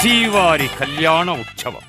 శ్రీవారి కళ్యాణ ఉత్సవం.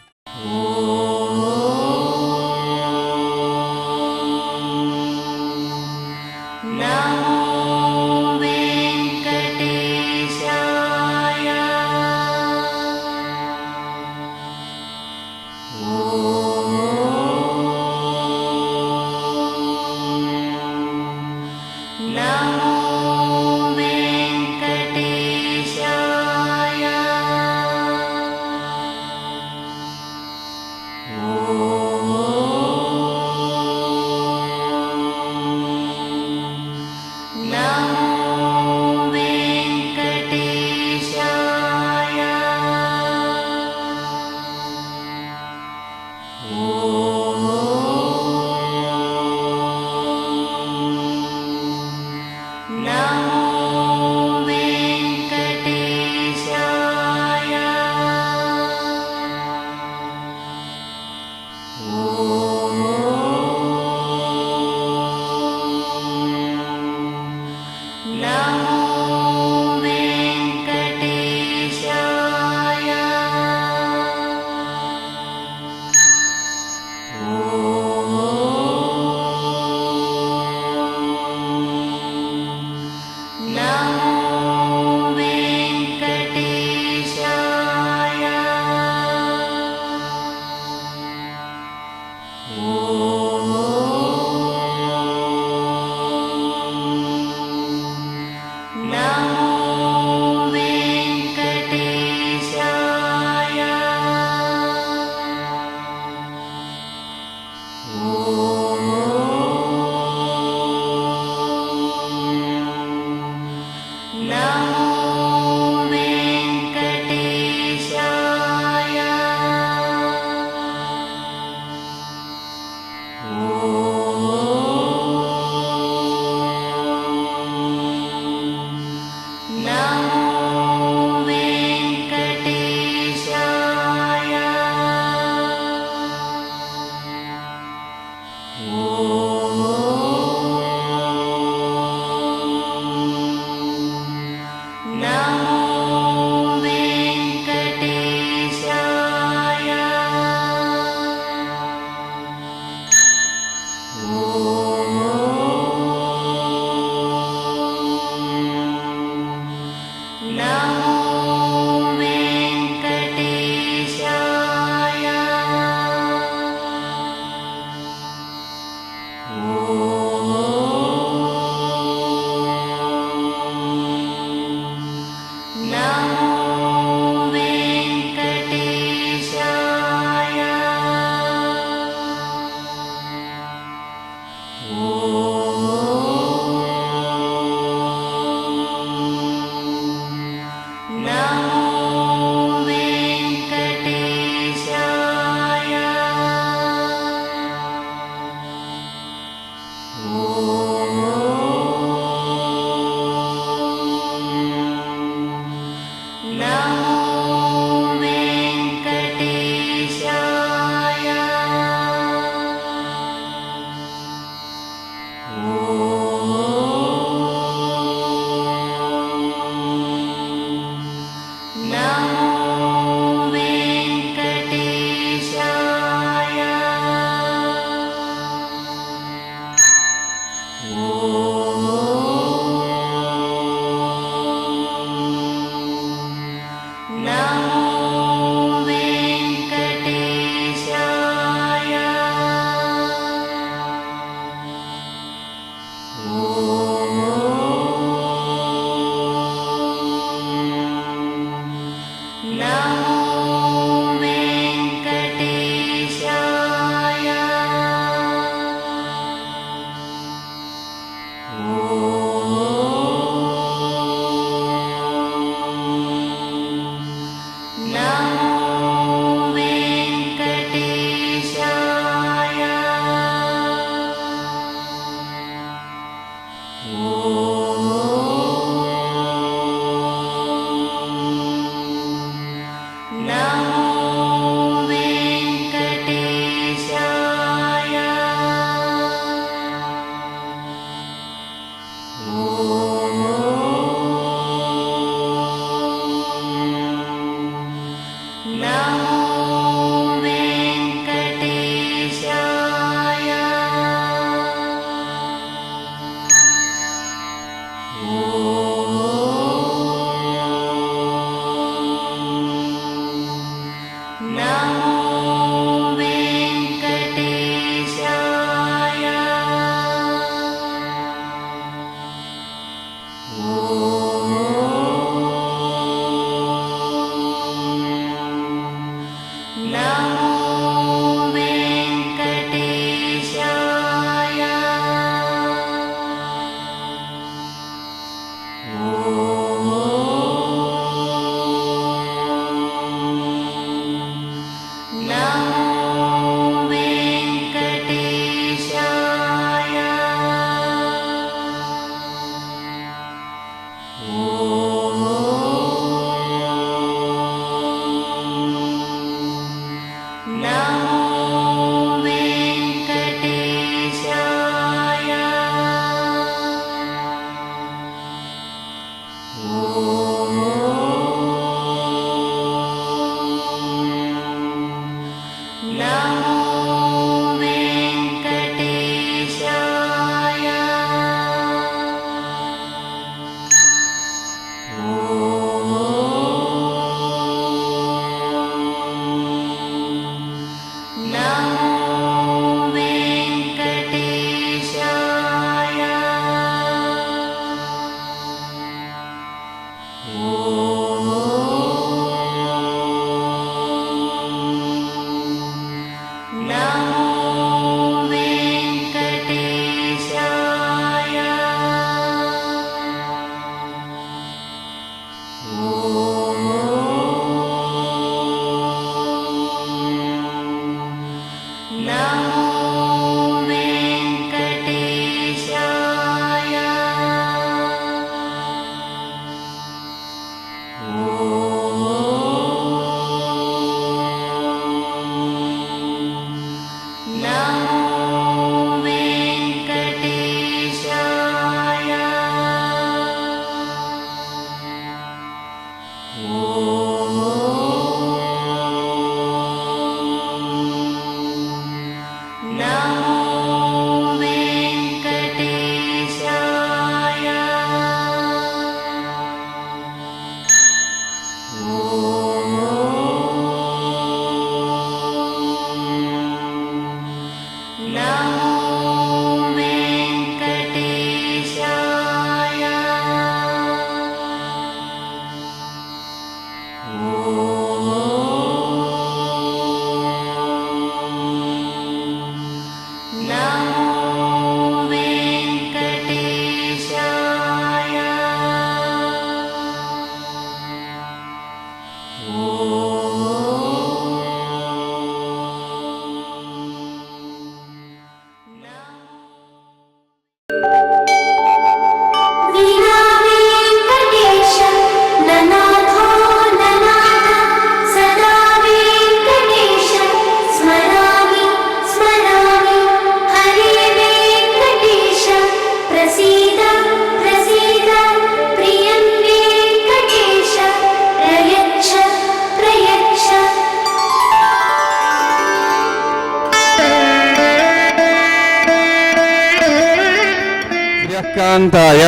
కాంతాయ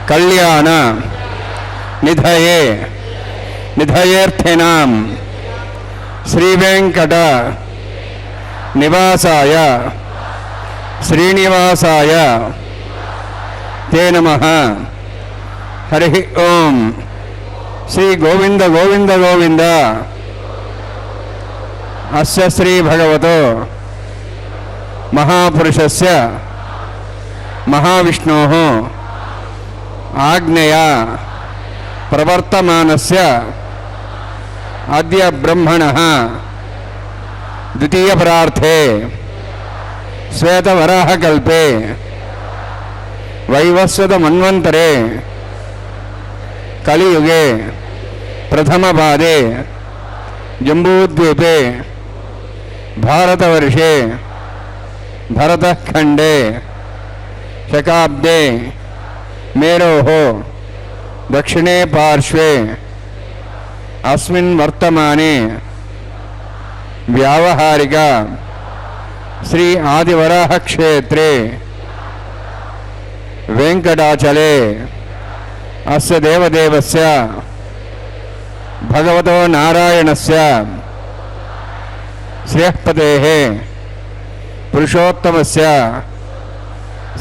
కళ్యాణ నిధయే నిధయేర్థినాం శ్రీవేంకట నివాసాయ శ్రీనివాసాయ తే నమః. హరి ఓం. శ్రీ గోవింద గోవింద గోవింద. అస్య శ్రీ భగవతో మహాపురుషస్య మహావిష్ణోః ఆజ్ఞయా ప్రవర్తమానస్య అద్య బ్రహ్మణః ద్వితీయపరార్థే శ్వేతవరాహకల్పే వైవస్వతమన్వంతరే కలియుగే ప్రథమపాదే జంబూద్వీపే భారతవర్షే భరతఖండే శకాబ్దే మేరోః దక్షిణే పార్శ్వే అస్మిన్ వర్తమానే వ్యావహారిక శ్రీ ఆదివరాహ క్షేత్రే వెంకటాచలే అస్య దేవదేవస్య భగవతో నారాయణస్య శ్రేయఃపతేః పురుషోత్తమస్య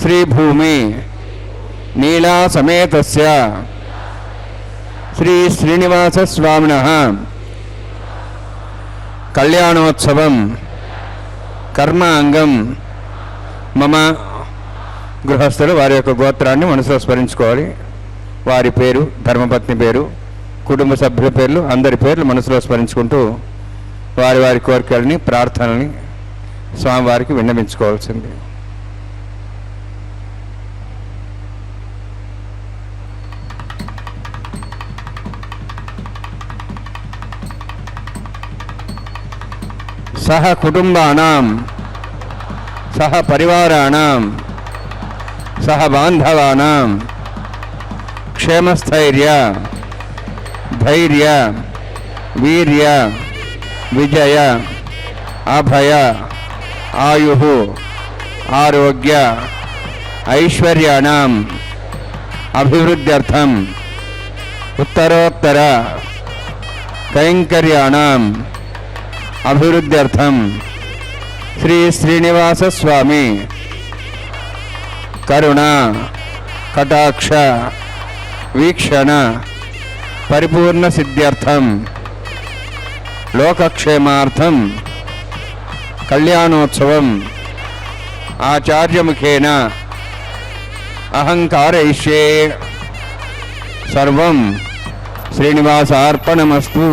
శ్రీభూమి नीला समेतस्य श्री श्रीनिवास स्वामिनः कल्याणोत्सवं कर्म अंगं मम గృహస్థులు వారి యొక్క గోత్రాన్ని మనసులో స్మరించుకోవాలి. వారి పేరు, ధర్మపత్ని పేరు, కుటుంబ సభ్యుల పేర్లు, అందరి పేర్లు మనసులో స్మరించుకుంటూ వారి వారి కోరికలని, ప్రార్థనల్ని స్వామివారికి విన్నవించుకోవాల్సింది. సహ కుటుంబానాం సహ పరివారాణాం సహ బాంధవానాం క్షేమస్థైర్య ధైర్య వీర్య విజయ అభయ ఆయుః ఆరోగ్య ఐశ్వర్యాణం అభివృద్ధ్యర్థం ఉత్తరోత్తర కైంకర్యాణం అభివృద్ధ్యర్థం శ్రీ శ్రీనివాస స్వామి కరుణ కటాక్ష వీక్షణ పరిపూర్ణ సిద్ధ్యర్థం లోకక్షేమార్థం కళ్యాణోత్సవం ఆచార్యముఖేన అహంకారయిష్యే. సర్వం శ్రీనివాసార్పణమస్తు.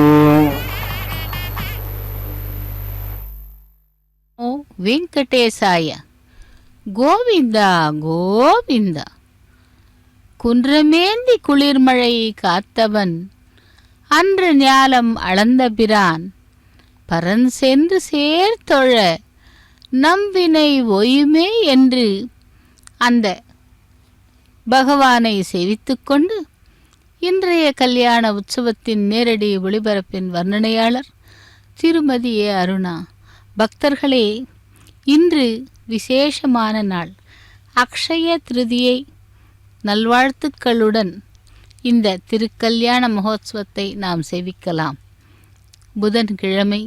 வெங்கடேசாய கோவிந்தா கோவிந்தா. குன்றமேந்தி குளிர்மழை காத்தவன் அன்று ஞாலம் அளந்த பிரான் பரன் சென்று சேர்த்தொழ நம்பினை ஒயுமே என்று அந்த பகவானை சேவித்துக்கொண்டு இன்றைய கல்யாண உற்சவத்தின் நேரடி ஒளிபரப்பின் வர்ணனையாளர் திருமதி ஏ. அருணா. பக்தர்களே, இன்று விசேஷமான நாள். அக்ஷய திருதியை நல்வாழ்த்துக்களுடன் இந்த திருக்கல்யாண மகோத்சவத்தை நாம் சேவிக்கலாம். புதன்கிழமை,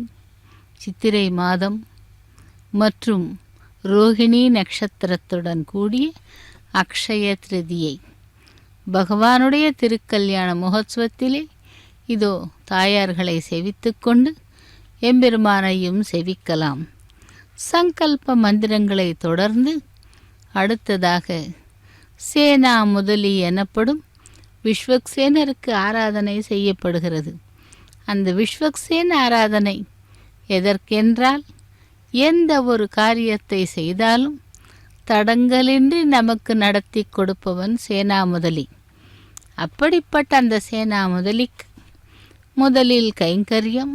சித்திரை மாதம் மற்றும் ரோகிணி நட்சத்திரத்துடன் கூடிய அக்ஷய திருதியை. பகவானுடைய திருக்கல்யாண மகோத்சவத்திலே இதோ தாயார்களை சேவித்துக்கொண்டு எம்பெருமானையும் சேவிக்கலாம். சங்கல்ப மந்திரங்களை தொடர்ந்து அடுத்ததாக சேனா முதலி எனப்படும் விஸ்வக்சேனருக்கு ஆராதனை செய்யப்படுகிறது. அந்த விஸ்வக்சேன ஆராதனை எதற்கென்றால், எந்த ஒரு காரியத்தை செய்தாலும் தடங்கலின்றி நமக்கு நடத்தி கொடுப்பவன் சேனா முதலி. அப்படிப்பட்ட அந்த சேனா முதலிக்கு முதலில் கைங்கரியம்,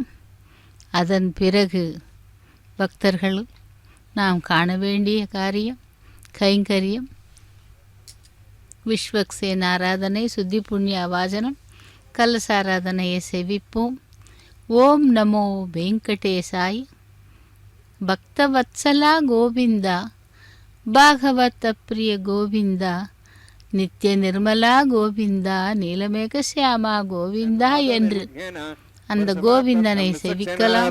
அதன் பிறகு பக்தர்கள் நாம் காண வேண்டிய காரியம் கைங்கரியம், விஸ்வக்சேன ஆராதனை, சுத்தி புண்ணிய வாஜனம், கலசாராதனையை செவிப்போம். ஓம் நமோ வெங்கடேசாய். பக்தவத்சலா கோவிந்தா, பாகவத பிரிய கோவிந்தா, நித்திய நிர்மலா கோவிந்தா, நீலமேக சியாமா கோவிந்தா என்று அந்த கோவிந்தனை செவிக்கலாம்.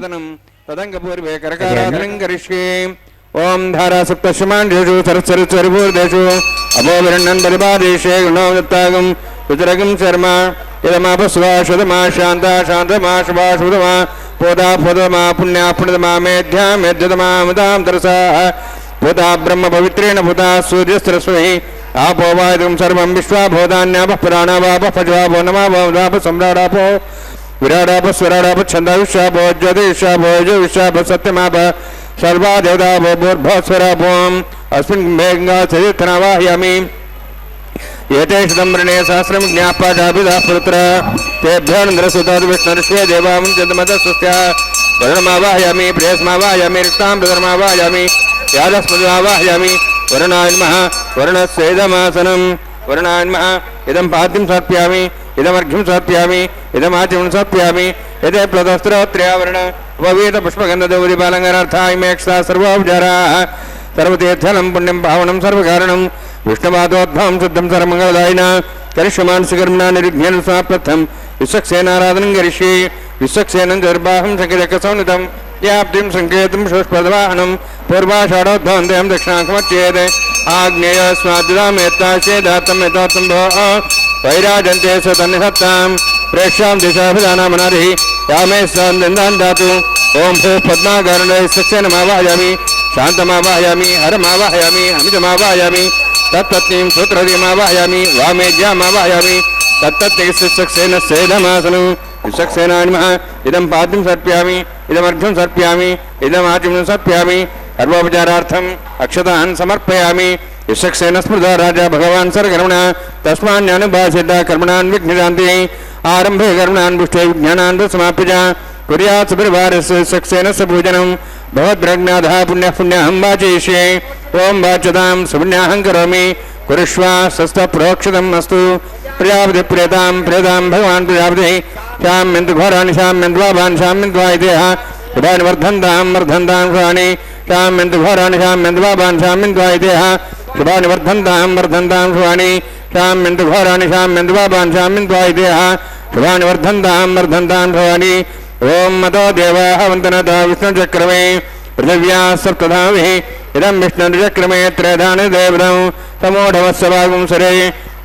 ओम धारा सप्तशमाण्डेषु सरस्वरिभूर्देषु अभोविरण्णन्दरिपादेशे गुणोदत्तागं रुद्रगं शर्मा यदमापस्वा शुदमा शान्ता शान्तमा शुभा शुभमा पोदा पोदमा पुण्या पुण्यतमा मेध्या मेध्यतमा मुदां तरसा पोदा ब्रह्म पवित्रेण भूता सूर्यस्रस्वहि आपो वायुं सर्वं विश्वा भूतान्यापः पुराणावापः पज्वापो नमावो सम्राडापो विराडापः स्वराडापः छन्दाविश्वापो ज्योतिषापो ज्योतिषापः सत्यमाप सर्वा देवता भूर्भस्वरापोम अस्मिन् मेघा सहितनावाहयामि एते शतम्रणे सहस्रं ज्ञापादाभिधा पुत्र तेभ्यो नरसुताद विष्णुर्षे देवां चन्द्रमदस्वस्य वरुणमावाहयामि प्रेयस्मावाहयामि रिक्तां प्रधर्मावाहयामि यादस्मदावाहयामि वरुणाय नमः वरुणस्येदमासनं वरुणाय नमः इदं पाद्यं समर्पयामि इदमर्घ्यं समर्पयामि इदमाचमनं समर्पयामि एते प्लवस्त्रोत्र्यावरण उपवीत पुष्पगन्धदौरिपालङ्कारार्थाय मेक्षा सर्वोपचाराः सर्वतीर्थलं पुण्यं पावनं सर्वकारणं विष्णुपादोद्भवं शुद्धं सर्वमङ्गलदायिना करिष्यमानसिकर्मणा निर्विघ्नेन समाप्तम् विश्वक्सेनाराधनं करिष्ये विश्वक्सेनं गर्भाहं शङ्खचक्रसंयुतं व्याप्तिं सङ्केतं शुष्पदवाहनं पूर्वाषाढोद्भवं देहं दक्षिणाङ्कमच्येत् आग्नेय स्वाद्युदामेत्ताशेदातम् एतातम् भो वैराजन्ते स्वतन्निहत्ताम् प्रेष्याम् दिशाभिधानामनादिः यामे स्वान्दान् दातु ओं भूः पद्माकर्णे सस्यनमावाहयामि शान्तमावाहयामि हरमावाहयामि अमितमावाहयामि तत्पत्नीं सूत्रदीमावाहयामि वामेज्यामावाहयामि तत्तत्तेजस्सक्सेन सेदमासनु विसक्सेनाय नमः इदं पाद्यं सर्पयामि इदमर्घ्यं सर्पयामि इदमाचमनं सर्पयामि सर्वोपचारार्थम् अक्षतान् समर्पयामि विसक्सेन स्मृता राजा भगवान् सर्वकर्मणा तस्मान्यानुभाषिता कर्मणान् विघ्नशान्ति आरम्भे कर्मणान् पुष्टे विज्ञानान् समाप्य कुर्यात् सुपरिवारस्य सक्सेन पूजनं भवद्रज्ञातः पुण्यः पुण्यहं वाचयिष्ये ओं वाच्यतां सुपुण्याहं करोमि कुरुष्वा सस्तप्रोक्षतम् अस्तु प्रजापति प्रेतां प्रेतां भगवान् प्रजापतिः शाम्यन्तु घोराणि शाम्यन्तु वाभान् शाम्यन्तु वायदेः शुभानि वर्धन्तां वर्धन्तां शुभानि शाम्यन्तु घोराणि शाम्यन्तु वाभान् शाम्यन्तु वायदेः शुभानि वर्धन्तां वर्धन्तां शुभानि शाम्यन्तु घोराणि शाम्यन्तु वाभान् शाम्यन्तु वायदेः शुभानि वर्धन्तां वर्धन्तां शुभानि ओं मतो देवाः वन्दनता विष्णुचक्रमे पृथिव्या सप्तधाभिः इदं विष्णुचक्रमे त्रयधानि देवदं समोढवत्सभागुं सरे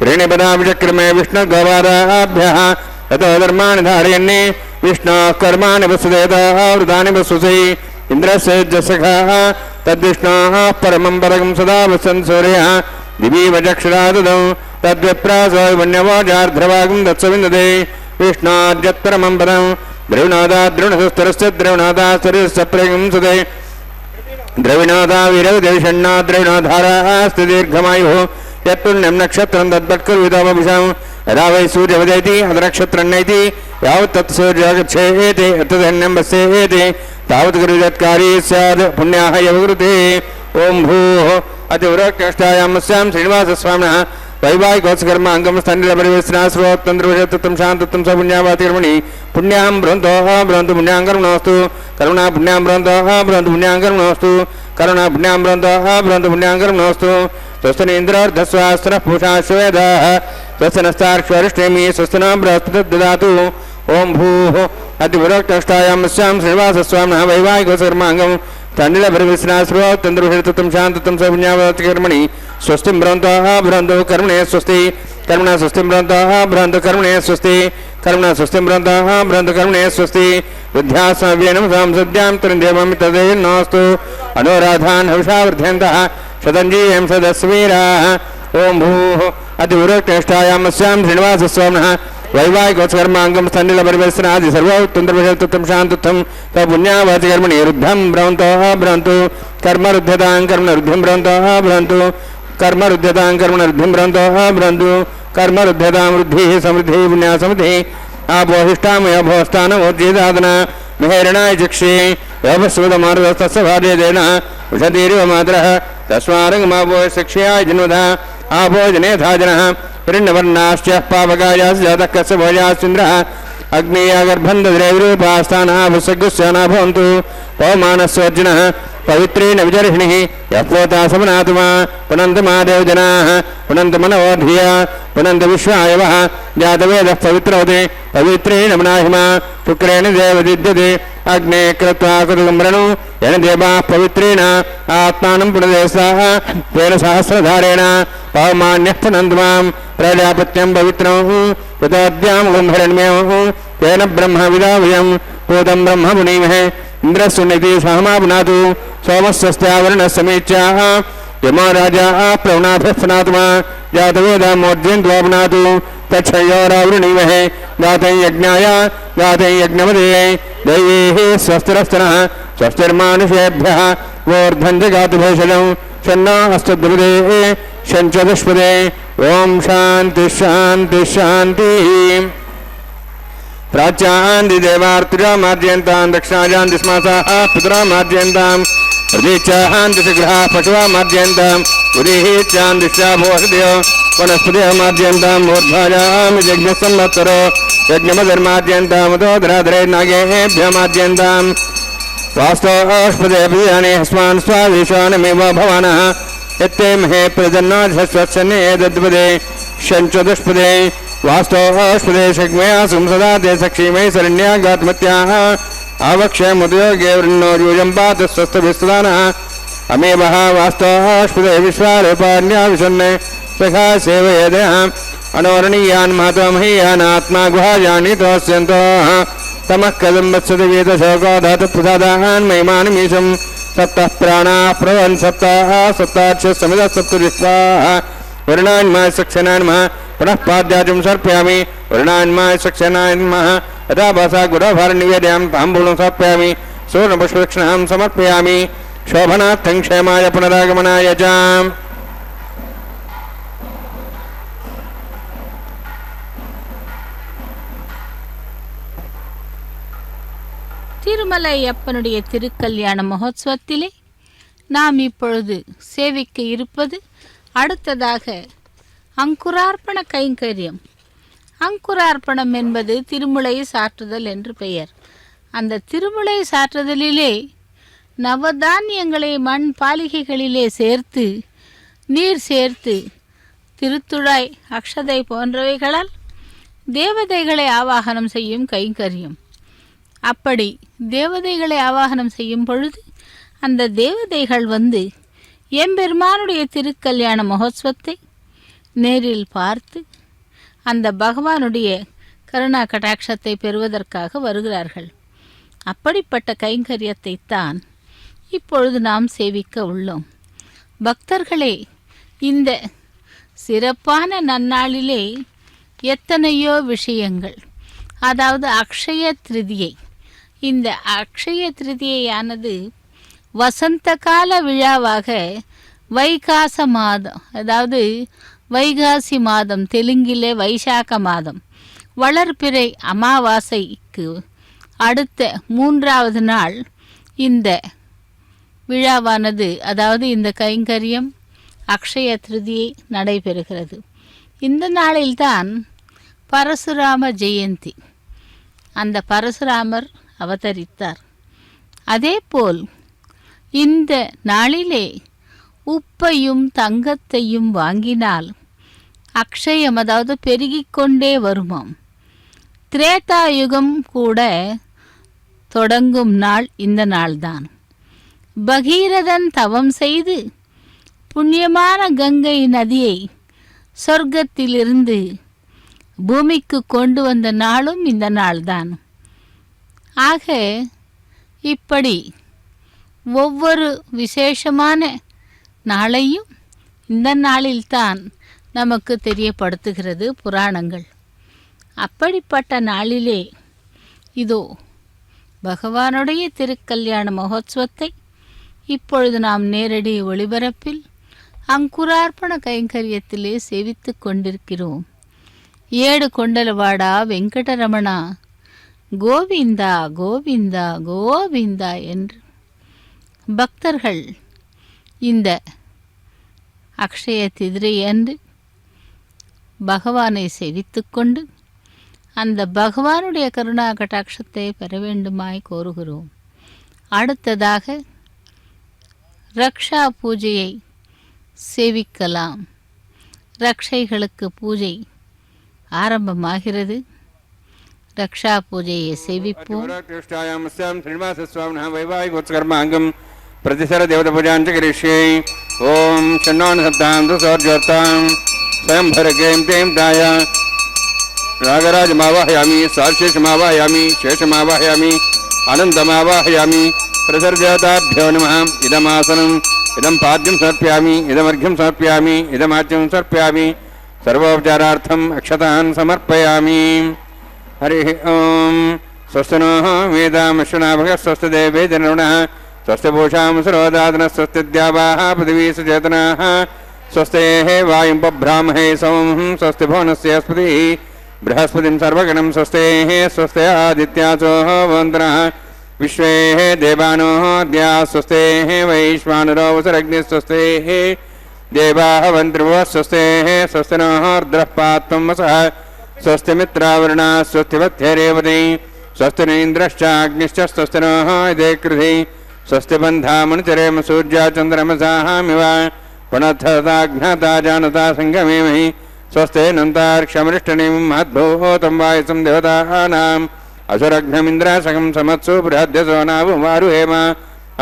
ऋणिपदाभिचक्रमे विष्णुगोपादाभ्यः ततो धर्माणि धारयन्नि विष्णोः कर्माणि वसुदेतावृतानि वसुसै इन्द्रस्य जसखः तद्विष्णोः परमं परगं सदा वसन् सूर्यः दिवीवचक्षुरा ददौ तद्विप्रासो वन्यवोजार्ध्रभागं दत्सविन्दते विष्णोर्यत्परमं पदं द्रविणोदाद्रुणसुस्तरस्य द्रविणोदास्तरस्य प्रगंसते द्रविणोदा वीरविदेषण्णा द्रविणोधारास्ति दीर्घमायुः यत्पुण्यं नक्षत्रं तद्वत्कुर्विदमभिषं यदा वै सूर्यवदेति अधनक्षत्रन्नैति यावत् तत् सूर्यगच्छेति तदन्यं वस्येति तावत् गुरुजत्कारी स्यात् पुण्याः यवकृते ओं भूः अतिवृष्टायामस्यां श्रीनिवासस्वामिनः वैवाहिकोत्सकर्म अंगम स्तनिलपरिवेशनाश्रोत्तन्द्रविषत्तम शान्तत्वं सपुण्यावातिकर्मणि पुण्यां बृहन्तोः बृहन्तु पुण्याङ्कर्मणोऽस्तु करुणा पुण्यां बृहन्तोः बृहन्तु पुण्याङ्कर्मणोऽस्तु करुणा पुण्यां बृहन्तोः बृहन्तु पुण्याङ्कर्मणोऽस्तु स्वस्तिनीन्द्रर्धस्वास्त्रः पूषा श्वेदाः स्वस्तिनस्तार्क्ष्वरिष्टेमि स्वस्तिना बृहस्पतिर्ददातु ओं भूः अतिविरक्तष्टायामस्यां श्रीनिवासस्वामिनः वैवाहिकोत्सकर्माङ्गं तण्डिलपरिवेशनाश्रोत्तन्द्रविषत्तम शान्तत्वं सपुण्यावातिकर्मणि स्वस्तिं बृहन्तोः बृहन्तु कर्मणे स्वस्ति कर्मणा स्वस्तिं बृहन्तोः बृहन्तु कर्मणे स्वस्ति कर्मणा स्वस्तिं बृहन्तोः बृहन्तु कर्मणे स्वस्ति बुद्ध्यासव्येनं संसद्यां तृन्देवमितदेनोऽस्तु अनुराधान् हविषा वर्धयन्तः शतञ्जीयं सदस्वीराः ओं भूः अतिविरक्तष्टायामस्यां श्रीनिवासस्वामिनः वैवाहिकोत्सकर्माङ्गं स्तनिलपरिवेशनादि सर्वोत्तन्द्रविषत्तम शान्तत्वं सपुण्यावातिकर्मणि रुद्धं बृहन्तोः बृहन्तु कर्मरुध्यतां कर्मरुद्धिं बृहन्तोः बृहन्तु कर्मरुध्यतां कर्मरुद्धिं बृहन्तोः बृहन्तु कर्मरुध्यतां वृद्धिः समृद्धिः पुण्या समृद्धिः आपोहिष्टामय भोस्थानमोर्जिदादना मेहरणाय चक्षे योपस्वदमारुदस्तस्य भार्यदेन उषतीरिव मातरः तस्मारङ्गमापो शिक्षयाय जन्मधा आपो जनेथा जनः हिरण्यवर्णाश्च पावकायास्य कस्य भोजास्विन्द्रः अग्नेयगर्भन्धद्रैवरूपास्थानः भुसगुस्याना भवन्तु पवमानस्वर्जिनः पवित्रेण विजर्हिणिः यप्पोता समनातुमा पुनन्तमादेव जनाः पुनन्तमनवोधिया पुनन्त विश्वायवः जातवेदः पवित्रोते पवित्रेण मनाहिमा शुक्रेण देवदिद्यते अग्ने कृत्वा कुतुम्रणु येन देवाः पवित्रेण आत्मानं पुनदेशाः तेन सहस्रधारेण पवमान्यः पुनन्तमां प्रजापत्यं पवित्रं पितोद्यां गुम्भरण्यं तेन ब्रह्म विदावयं पूतं ब्रह्म मुनीमहे इन्द्रस्वनिति सहमा पुनातु सोमस्वस्त्यावरणसमीच्याः यमो राजा प्रवणाभिः पुनातुमा जातवेदामोर्जयन्त्वा पुनातु तच्छयोरावृणीमहे गातं यज्ञाय गातं यज्ञमदे दैवेः स्वस्तिरस्तनः स्वस्तिर्मानुषेभ्यः वोर्धन्ति गातुभेषजं शन्नो अस्तद्रुपदे शञ्चदुष्पदे ओं शान्ति शान्ति शान्तिः प्राच्यान्ति देवार्तिरामार्जयन्तां दक्षिणायान्ति स्मासाः पितरामार्जयन्तां प्रतीच्यान्ति शीघ्राः पशुवामार्जयन्तां पुरीहीत्यान्ति शाभोषधयो वनस्पतिमार्जयन्तां ऊर्ध्वायां यज्ञसंवत्सरो यज्ञमधर्मार्जयन्तामुदोदराधरे नागेभ्यमार्जयन्तां वास्तोष्पदेभियाने हस्मान् स्वादिशानमेव भवानः यत्ते महे प्रजन्नाधस्वत्सन्ने दद्पदे शञ्चदुष्पदे वास्तोष्पदे शग्मया संसदा ते सक्षीमय शरण्यागात्मत्याः आवक्षय मुदयोगे वृन्नो यूयं पात स्वस्थभिस्तदानः अमीमः वास्तोस्पदे विश्वारूपाण्या विशन्ने सखा सेवयेदयाम् अनोरणीयान् महतोमहीयानात्मा गुहायानि तोस्यन्तो तमः कदम्बत्सति वेदशोको धातुप्रसादान् महिमानमीशम् सप्तः प्राणाः प्रवन् सप्ताः सप्ताक्षसमिदः सप्तविश्वाः वर्णान्माय सक्षनान्मः पुनः पाद्याजं सर्पयामि वर्णान्माय सक्षनान्मः यथा भासा गुरोभारनिवेदयां ताम्बूलं समर्पयामि सूर्णपुष्पदक्षिणां समर्पयामि शोभनार्थं क्षेमाय पुनरागमनाय च திருமலையப்பனுடைய திருக்கல்யாண மகோத்சவத்திலே நாம் இப்பொழுது சேவிக்க இருப்பது அடுத்ததாக அங்குரார்ப்பண கைங்கரியம். அங்குரார்ப்பணம் என்பது திருமுலை சாற்றுதல் என்று பெயர். அந்த திருமுலை சாற்றுதலிலே நவதானியங்களை மண் பாலிகைகளிலே சேர்த்து நீர் சேர்த்து திருத்துழாய் அக்ஷதை போன்றவைகளால் தேவதைகளை ஆவாகனம் செய்யும் கைங்கரியம். அப்படி தேவதைகளை ஆவாகனம் செய்யும் பொழுது அந்த தேவதைகள் வந்து எம்பெருமானுடைய திருக்கல்யாண மகோத்சவத்தை நேரில் பார்த்து அந்த பகவானுடைய கருணா கடாட்சத்தை பெறுவதற்காக வருகிறார்கள். அப்படிப்பட்ட கைங்கரியத்தை தான் இப்பொழுது நாம் சேவிக்க உள்ளோம். பக்தர்களே, இந்த சிறப்பான நன்னாளிலே எத்தனையோ விஷயங்கள், அதாவது அக்ஷய திருதியை. இந்த அக்ஷய திருதியையானது வசந்த கால விழாவாக வைகாச மாதம், அதாவது வைகாசி மாதம், தெலுங்கிலே வைசாக்க மாதம், வளர்பிறை அமாவாசைக்கு அடுத்த 3வது நாள் இந்த விழாவானது, அதாவது இந்த கைங்கரியம் அக்ஷய திருதியை நடைபெறுகிறது. இந்த நாளில்தான் பரசுராம ஜெயந்தி, அந்த பரசுராமர் அவதரித்தார். அதேபோல் இந்த நாளிலே உப்பையும் தங்கத்தையும் வாங்கினால் அக்ஷயம், அதாவது பெருகிக்கொண்டே வருமாம். திரேதாயுகம் கூட தொடங்கும் நாள் இந்த நாள்தான். பகீரதன் தவம் செய்து புண்ணியமான கங்கை நதியை சொர்க்கத்திலிருந்து பூமிக்கு கொண்டு வந்த நாளும் இந்த நாள்தான். ஆக இப்படி ஒவ்வொரு விசேஷமான நாளையும் இந்த நாளில்தான் நமக்கு தெரியப்படுத்துகிறது புராணங்கள். அப்படிப்பட்ட நாளிலே இதோ பகவானுடைய திருக்கல்யாண மகோத்சவத்தை இப்பொழுது நாம் நேரடி ஒளிபரப்பில் அங்குரார்ப்பண கைங்கரியத்திலே சேவித்து கொண்டிருக்கிறோம். ஏடு கொண்டலவாடா வெங்கடரமணா கோவிந்தா கோவிந்தா கோவிந்தா என்று பக்தர்கள் இந்த அக்ஷய திதிரை அன்று பகவானை சேவித்து கொண்டு அந்த பகவானுடைய கருணா கட்டாட்சத்தை பெற வேண்டுமாய் கோருகிறோம். அடுத்ததாக ரக்ஷா பூஜையை சேவிக்கலாம். ரக்ஷைகளுக்கு பூஜை ஆரம்பமாகிறது. ரக்ஷா பூஜையை சேவிப்போம். प्रतिसर देवता पूजांच करिष्ये. ओम शन्नोन सप्तां दुसोर्जोत्तां स्वयंभर कें तें दाय रागराज मावाहयामि सार्शेष मावाहयामि शेष मावाहयामि अनंत मावाहयामि. प्रतिसर देवताभ्यो नमः. इदमासनम् इदं पाद्यं समर्पयामि इदमर्घ्यं समर्पयामि इदमाच्यं समर्पयामि. सर्वोपचारार्थम् अक्षतान् समर्पयामि. हरिः ओम. स्वस्ति नः वेदामश्वनाभः स्वस्ति देवे जनरुणः स्वस्ति पूषां सरोदादनः स्वस्ति द्यावाः पृथिवी सुचेतनाः स्वस्तेः वायुं बभ्रामहे सोमं स्वस्ति भुवनस्य स्पतिः बृहस्पतिं सर्वगणं स्वस्तेः स्वस्ति आदित्यासो वन्दनः विश्वेः देवानो द्या स्वस्तेः वैश्वानरो वसुरग्निः स्वस्तेः देवाः वन्त्रिभुवः स्वस्तेः स्वस्ति नः रुद्रः पात्वं वसः स्वस्ति मित्रावरुणः स्वस्ति वत्यरेवती स्वस्ति न इन्द्रश्चाग्निश्च स्वस्ति नः इदे कृधि स्वस्ति बन्धामनुचरेम सूर्या चन्द्रमसामिव पुनः जानता सङ्गमेमहि स्वस्ते नन्तार्क्षमरिष्टनीं महद्भूतं वायुसं देवतानाम् असुरघ्नमिन्द्रासकं समत्सु बृहद्यसो नावुमारुहेम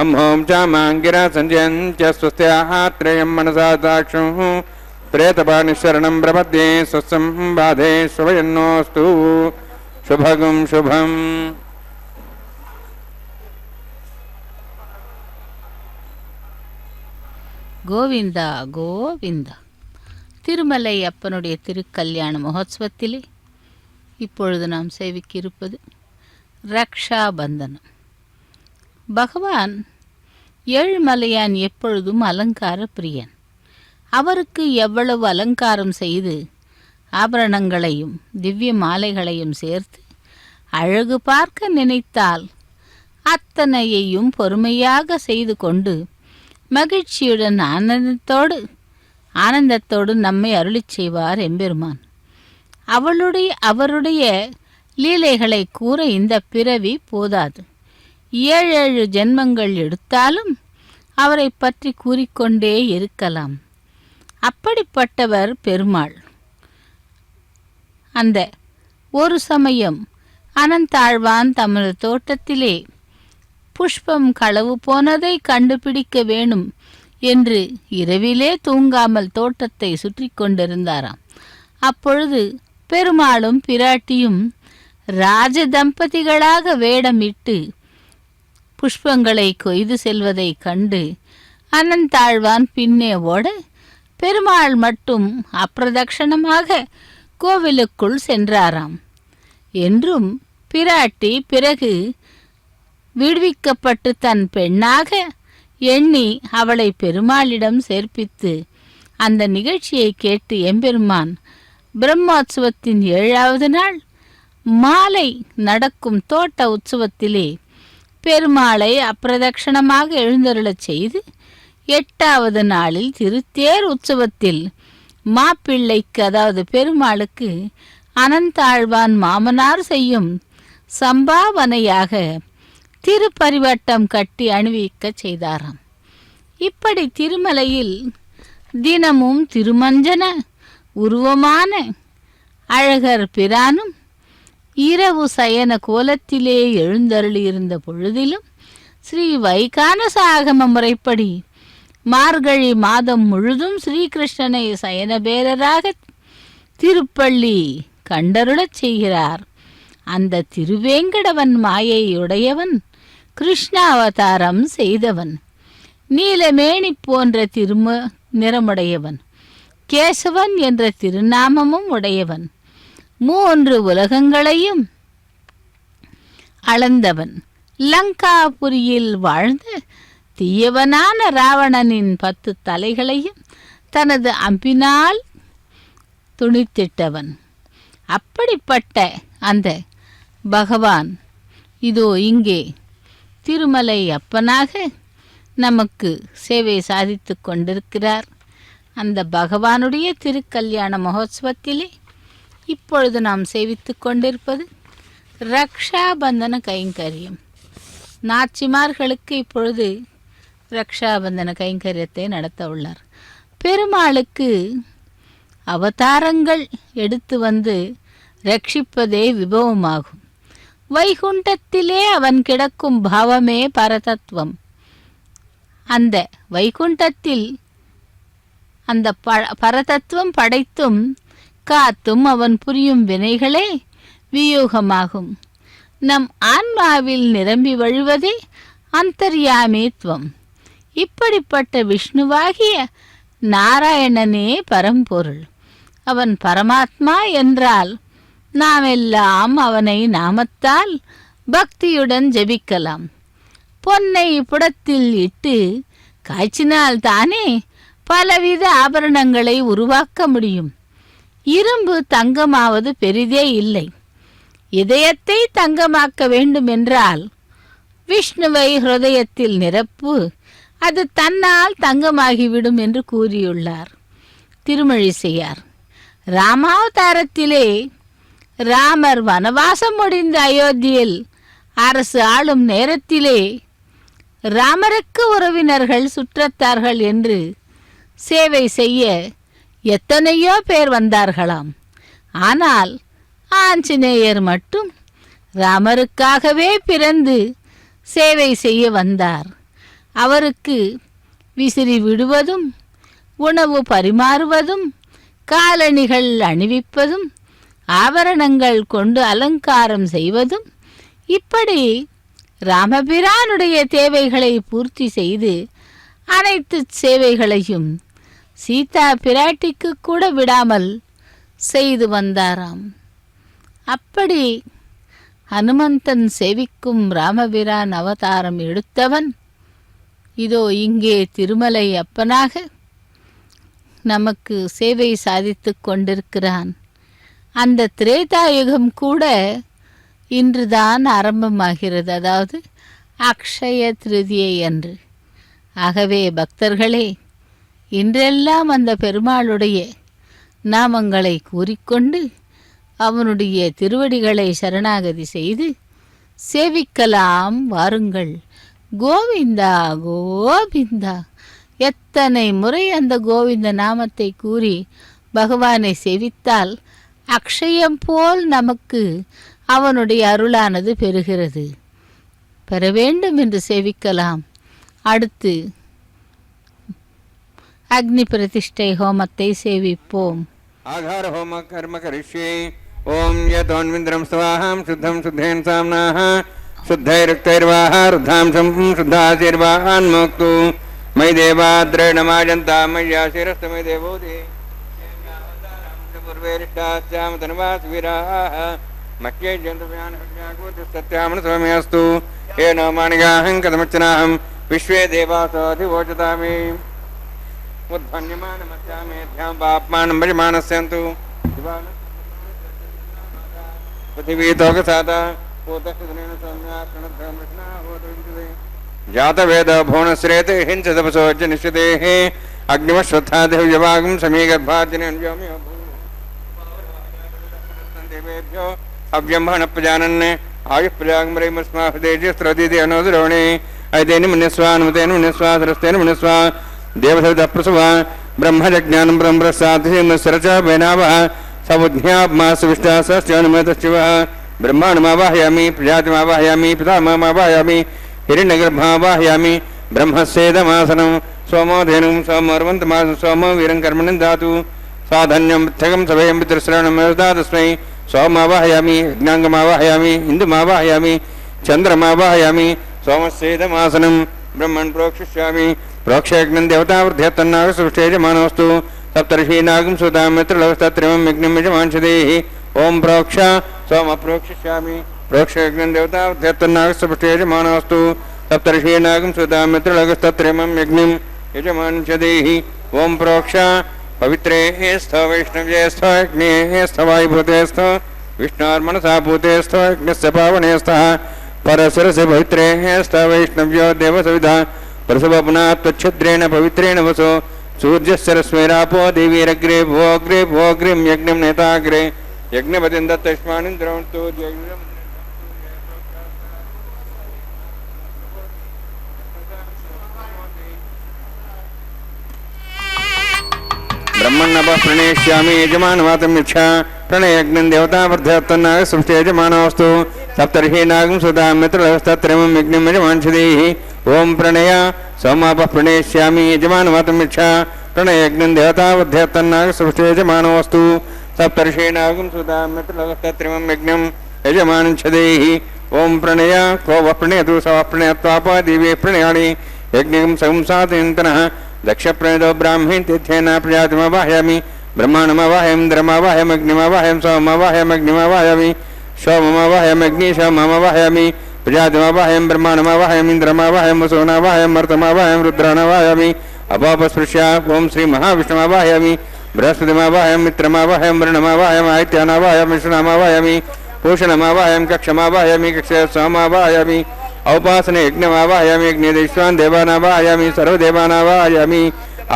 अम्हों चामाङ्गिरा सञ्जयन्त्य स्वस्त्याः त्रयं मनसा दाक्षुः प्रेतपाणिशरणं प्रपद्ये स्वस्तं बाधे शुभयन्नोऽस्तु शुभगं शुभम्. கோவிந்தா கோவிந்தா. திருமலை அப்பனுடைய திருக்கல்யாண மகோத்சவத்திலே இப்பொழுது நாம் சேவிக்க இருப்பது ரக்ஷா பந்தனம். பகவான் ஏழுமலையான் எப்பொழுதும் அலங்கார பிரியன். அவருக்கு எவ்வளவு அலங்காரம் செய்து ஆபரணங்களையும் திவ்ய மாலைகளையும் சேர்த்து அழகு பார்க்க நினைத்தால் அத்தனையையும் பொறுமையாக செய்து கொண்டு மகிழ்ச்சியுடன் ஆனந்தத்தோடு நம்மை அருளிச் செய்வார் எம்பெருமான். அவருடைய லீலைகளை கூற இந்த பிறவி போதாது. 7 ஜென்மங்கள் எடுத்தாலும் அவரை பற்றி கூறிக்கொண்டே இருக்கலாம். அப்படிப்பட்டவர் பெருமாள். அந்த ஒரு சமயம் அனந்தாழ்வான் தமது தோட்டத்திலே புஷ்பம் களவு போனதை கண்டுபிடிக்க வேணும் என்று இரவிலே தூங்காமல் தோட்டத்தை சுற்றி கொண்டிருந்தாராம். அப்பொழுது பெருமாளும் பிராட்டியும் ராஜ தம்பதிகளாக வேடமிட்டு புஷ்பங்களை கொய்து செல்வதை கண்டு அனந்தாழ்வான் பின்னே ஓட பெருமாள் மட்டும் அப்பிரதட்சணமாக கோவிலுக்குள் சென்றாராம். என்றும் பிராட்டி பிறகு விடுவிக்கப்பட்டு தன் பெண்ணாக எண்ணி அவளை பெருமாளிடம் சேர்ப்பித்து அந்த நிகழ்ச்சியை கேட்டு எம்பெருமான் பிரம்மோற்சவத்தின் 7வது நாள் மாலை நடக்கும் தோட்ட உற்சவத்திலே பெருமாளை அப்பிரதட்சணமாக எழுந்தருளச் செய்து 8வது நாளில் திருத்தேர் உற்சவத்தில் மாப்பிள்ளைக்கு, அதாவது பெருமாளுக்கு, அனந்தாழ்வான் மாமனார் செய்யும் சம்பாவனையாக திருப்பரிவட்டம் கட்டி அணிவிக்கச் செய்தாராம். இப்படி திருமலையில் தினமும் திருமஞ்சன உருவமான அழகர் பிரானும் இரவு சயன கோலத்திலே எழுந்தருளியிருந்த பொழுதிலும் ஸ்ரீ வைகானச ஆகம முறைப்படி மார்கழி மாதம் முழுதும் ஸ்ரீகிருஷ்ணனை சயனபேரராக திருப்பள்ளி கண்டருளச் செய்கிறார். அந்த திருவேங்கடவன் மாயையுடையவன், கிருஷ்ணாவதாரம் செய்தவன், நீலமேனி போன்ற நிறமுடையவன், கேசவன் என்ற திருநாமமும் உடையவன், 3 உலகங்களையும் அளந்தவன், லங்காபுரியில் வாழ்ந்த தீயவனான ராவணனின் 10 தலைகளையும் தனது அம்பினால் துணித்திட்டவன். அப்படிப்பட்ட அந்த பகவான் இதோ இங்கே திருமலை அப்பனாக நமக்கு சேவை சாதித்து கொண்டிருக்கிறார். அந்த பகவானுடைய திருக்கல்யாண மகோத்சவத்திலே இப்பொழுது நாம் சேவித்து கொண்டிருப்பது ரக்ஷாபந்தன கைங்கரியம். நாச்சிமார்களுக்கு இப்பொழுது ரக்ஷாபந்தன கைங்கரியத்தை நடத்த உள்ளார். பெருமாளுக்கு அவதாரங்கள் எடுத்து வந்து ரட்சிப்பதே விபவமாகும். வைகுண்டத்திலே அவன் கிடக்கும் பாவமே பரதத்துவம். அந்த வைகுண்டத்தில் அந்த பரதத்துவம் படைத்தும் காத்தும் அவன் புரியும் வினைகளே வியூகமாகும். நம் ஆன்மாவில் நிரம்பி வழிவதே அந்தர்யாமித்துவம். இப்படிப்பட்ட விஷ்ணுவாகிய நாராயணனே பரம்பொருள். அவன் பரமாத்மா என்றால் நாம் எல்லாம் அவனை நாமத்தால் பக்தியுடன் ஜெபிக்கலாம். பொன்னை புடத்தில் இட்டு காய்ச்சினால் தானே பலவித ஆபரணங்களை உருவாக்க முடியும். இரும்பு தங்கமாவது பெரிதே இல்லை. இதயத்தை தங்கமாக்க வேண்டும் என்றால் விஷ்ணுவை ஹிருதயத்தில் நிரப்பு, அது தன்னால் தங்கமாகிவிடும் என்று கூறியுள்ளார் திருமழிசையார். ராமாவதாரத்திலே ராமர் வனவாசம் முடிந்த அயோத்தியில் அரசு ஆளும் நேரத்திலே ராமருக்கு உறவினர்கள், சுற்றத்தார்கள் என்று சேவை செய்ய எத்தனையோ பேர் வந்தார்களாம். ஆனால் ஆஞ்சநேயர் மட்டும் ராமருக்காகவே பிறந்து சேவை செய்ய வந்தார். அவருக்கு விசிறி விடுவதும், உணவு பரிமாறுவதும், காலணிகள் அணிவிப்பதும், ஆபரணங்கள் கொண்டு அலங்காரம் செய்வதும், இப்படி ராமபிரானுடைய தேவைகளை பூர்த்தி செய்து அனைத்து சேவைகளையும் சீதா பிராட்டிக்கு கூட விடாமல் செய்து வந்தாராம். அப்படி ஹனுமந்தன் சேவிக்கும் ராமபிரான் அவதாரம் எடுத்தவன் இதோ இங்கே திருமலை அப்பனாக நமக்கு சேவை சாதித்து கொண்டிருக்கிறான். அந்த திரேதாயுகம் கூட இன்றுதான் ஆரம்பமாகிறது, அதாவது அக்ஷய திருதியை அன்று. ஆகவே பக்தர்களே, இன்றெல்லாம் அந்த பெருமாளுடைய நாமங்களை கூறிக்கொண்டு அவனுடைய திருவடிகளை சரணாகதி செய்து சேவிக்கலாம் வாருங்கள். கோவிந்தா கோவிந்தா, எத்தனை முறை அந்த கோவிந்த நாமத்தை கூறி பகவானை சேவித்தால் அக்ஷயம் போல் நமக்கு அவனுடைய அருளானது பெறுகிறது. பெற வேண்டும் என்று சேவிக்கலாம். அடுத்து அக்னி பிரதிஷ்டை ஹோமத்தை சேவிப்போம். ஆகார ஹோம கர்ம கரிஷ்யே. ஓம் யதோன்விந்திரம் ஸ்வாஹாம் சுத்தம் சுத்தேன் சாம்னாஹ शुद्धैरुक्तैर्वाह रुद्धांशं शुद्धाशीर्वाहान् मोक्तु मयि देवाद्रेणमाजन्ता मय्या शिरस्तमयि देवोदे पूर्वेरिष्टास्याम धनवासवीराः मह्ये जन्तव्यानसत्यामनस्वमेऽस्तु येन माणिगाहं कथमर्चनाहं विश्वे देवासोऽधिवोचतामि उद्भन्यमानमस्यामेध्यां पाप्मानं भजमानस्यन्तु पृथिवी तोकसाता जातवेद भुवनश्रेते हिंस तपसोज निश्चिते अग्निमश्वत्था देव्यवागं समीगर्भाजनेभ्यो अव्यंहन प्रजानन् आयुष्प्रजागमस्मादेजस्त्रदीति अनोद्रोणे ऐतेन मुनिस्वानुमतेन मुनिस्वासरस्तेन मुनिस्वा देवसविदप्रसवा ब्रह्मजज्ञानं ब्रह्मप्रसादस्य वेनावः समुज्ञापमासविष्टासश्चानुमेतश्चिवः ब्रह्माण्डमावाहयामि प्रजातिमावाहयामि पितामहमावाहयामि हिरण्यगर्भावाहयामि ब्रह्मस्येदमासनं सोमोधेनुं सोमर्वन्तमासं सोमो वीरं कर्मणं दातु साधन्यं पृथगं सभयं पितृश्रवणं तस्मै सोमावाहयामि यज्ञाङ्गमावाहयामि इन्दुमावाहयामि चन्द्रमावाहयामि सोमस्येदमासनं ब्रह्मन् प्रोक्षिष्यामि प्रोक्षयज्ञं देवतावृद्ध्यत्तन्नागसुष्ठेजमानोऽस्तु सप्तर्षीनागं सुतां मित्रलवस्तत्रिमं यज्ञं यजमांशदेः ओम प्रोक्ष सोम प्रोक्षिष्यामि प्रोक्षयज्ञं देवतावृद्ध्यत्तन्नागसुष्ठेजमानोऽस्तु सप्तर्षीनागं सुतां मित्रलवस्तत्रिमं यज्ञं यजमांशदेः ओम प्रोक्ष पवित्रे स्थ वैष्णव्ये स्थ अग्ने स्थ वायुभूते स्थ विष्णोर्मनसा भूते स्थ यज्ञस्य पावने स्तः परसरसे पवित्रे स्थ वैष्णव्यो देवसविधा प्रसवपुना त्वच्छिद्रेण पवित्रेण वसो सूर्यस्य रश्मिरापो देवीरग्रे भोग्रे भोग्रिं यज्ञं नेताग्रे यज्ञपतिं दत्तष्मानिन्द्रं तु ब्रह्मण्णप प्रणेष्यामि यजमानवातं यच्छा प्रणयज्ञं देवतावर्धयत्तन्नागसुष्ठे यजमानोऽस्तु सप्तर्षीनागं सुतां मित्रलवस्तत्रिमं यज्ञं यजमांशदेः ओम प्रणय सोमाप प्रणेष्यामि यजमानवातं यच्छा प्रणयज्ञं देवतावर्धयत्तन्नागसुष्ठे यजमानोऽस्तु सप्तर्षीनागं सुतां मित्रलवस्तत्रिमं यज्ञं यजमांशदेः ओम प्रणय को वः प्रणयतु स वः प्रणयत्वापा दिवे प्रणयाणि यज्ञं संसादयन्तनः दक्षप्रणयतो ब्राह्मी तीर्थेन प्रजातिमवाहयामि ब्रह्माण्डमवाहयं इन्द्रमवाहयम् अग्निमवाहयं सोममवाहयम् अग्निमवाहयामि सोममवाहयम् अग्नि सोममवाहयामि प्रजातिमवाहयं ब्रह्माण्डमवाहयम् इन्द्रमवाहयं वसुनवाहयं मर्तमवाहयं रुद्राणवाहयामि अपापस्पृश्य ओम श्री महाविष्णुमवाहयामि बृहस्पतिमवाहयं मित्रमवाहयं वरुणमवाहयम् आदित्यमवाहयं विष्णुमवाहयामि पूषणमवाहयं कक्षमवाहयामि कक्षसोममवाहयामि औपासने यज्ञमावाहयामि यज्ञदेश्वान् देवानावाहयामि सर्वदेवानावाहयामि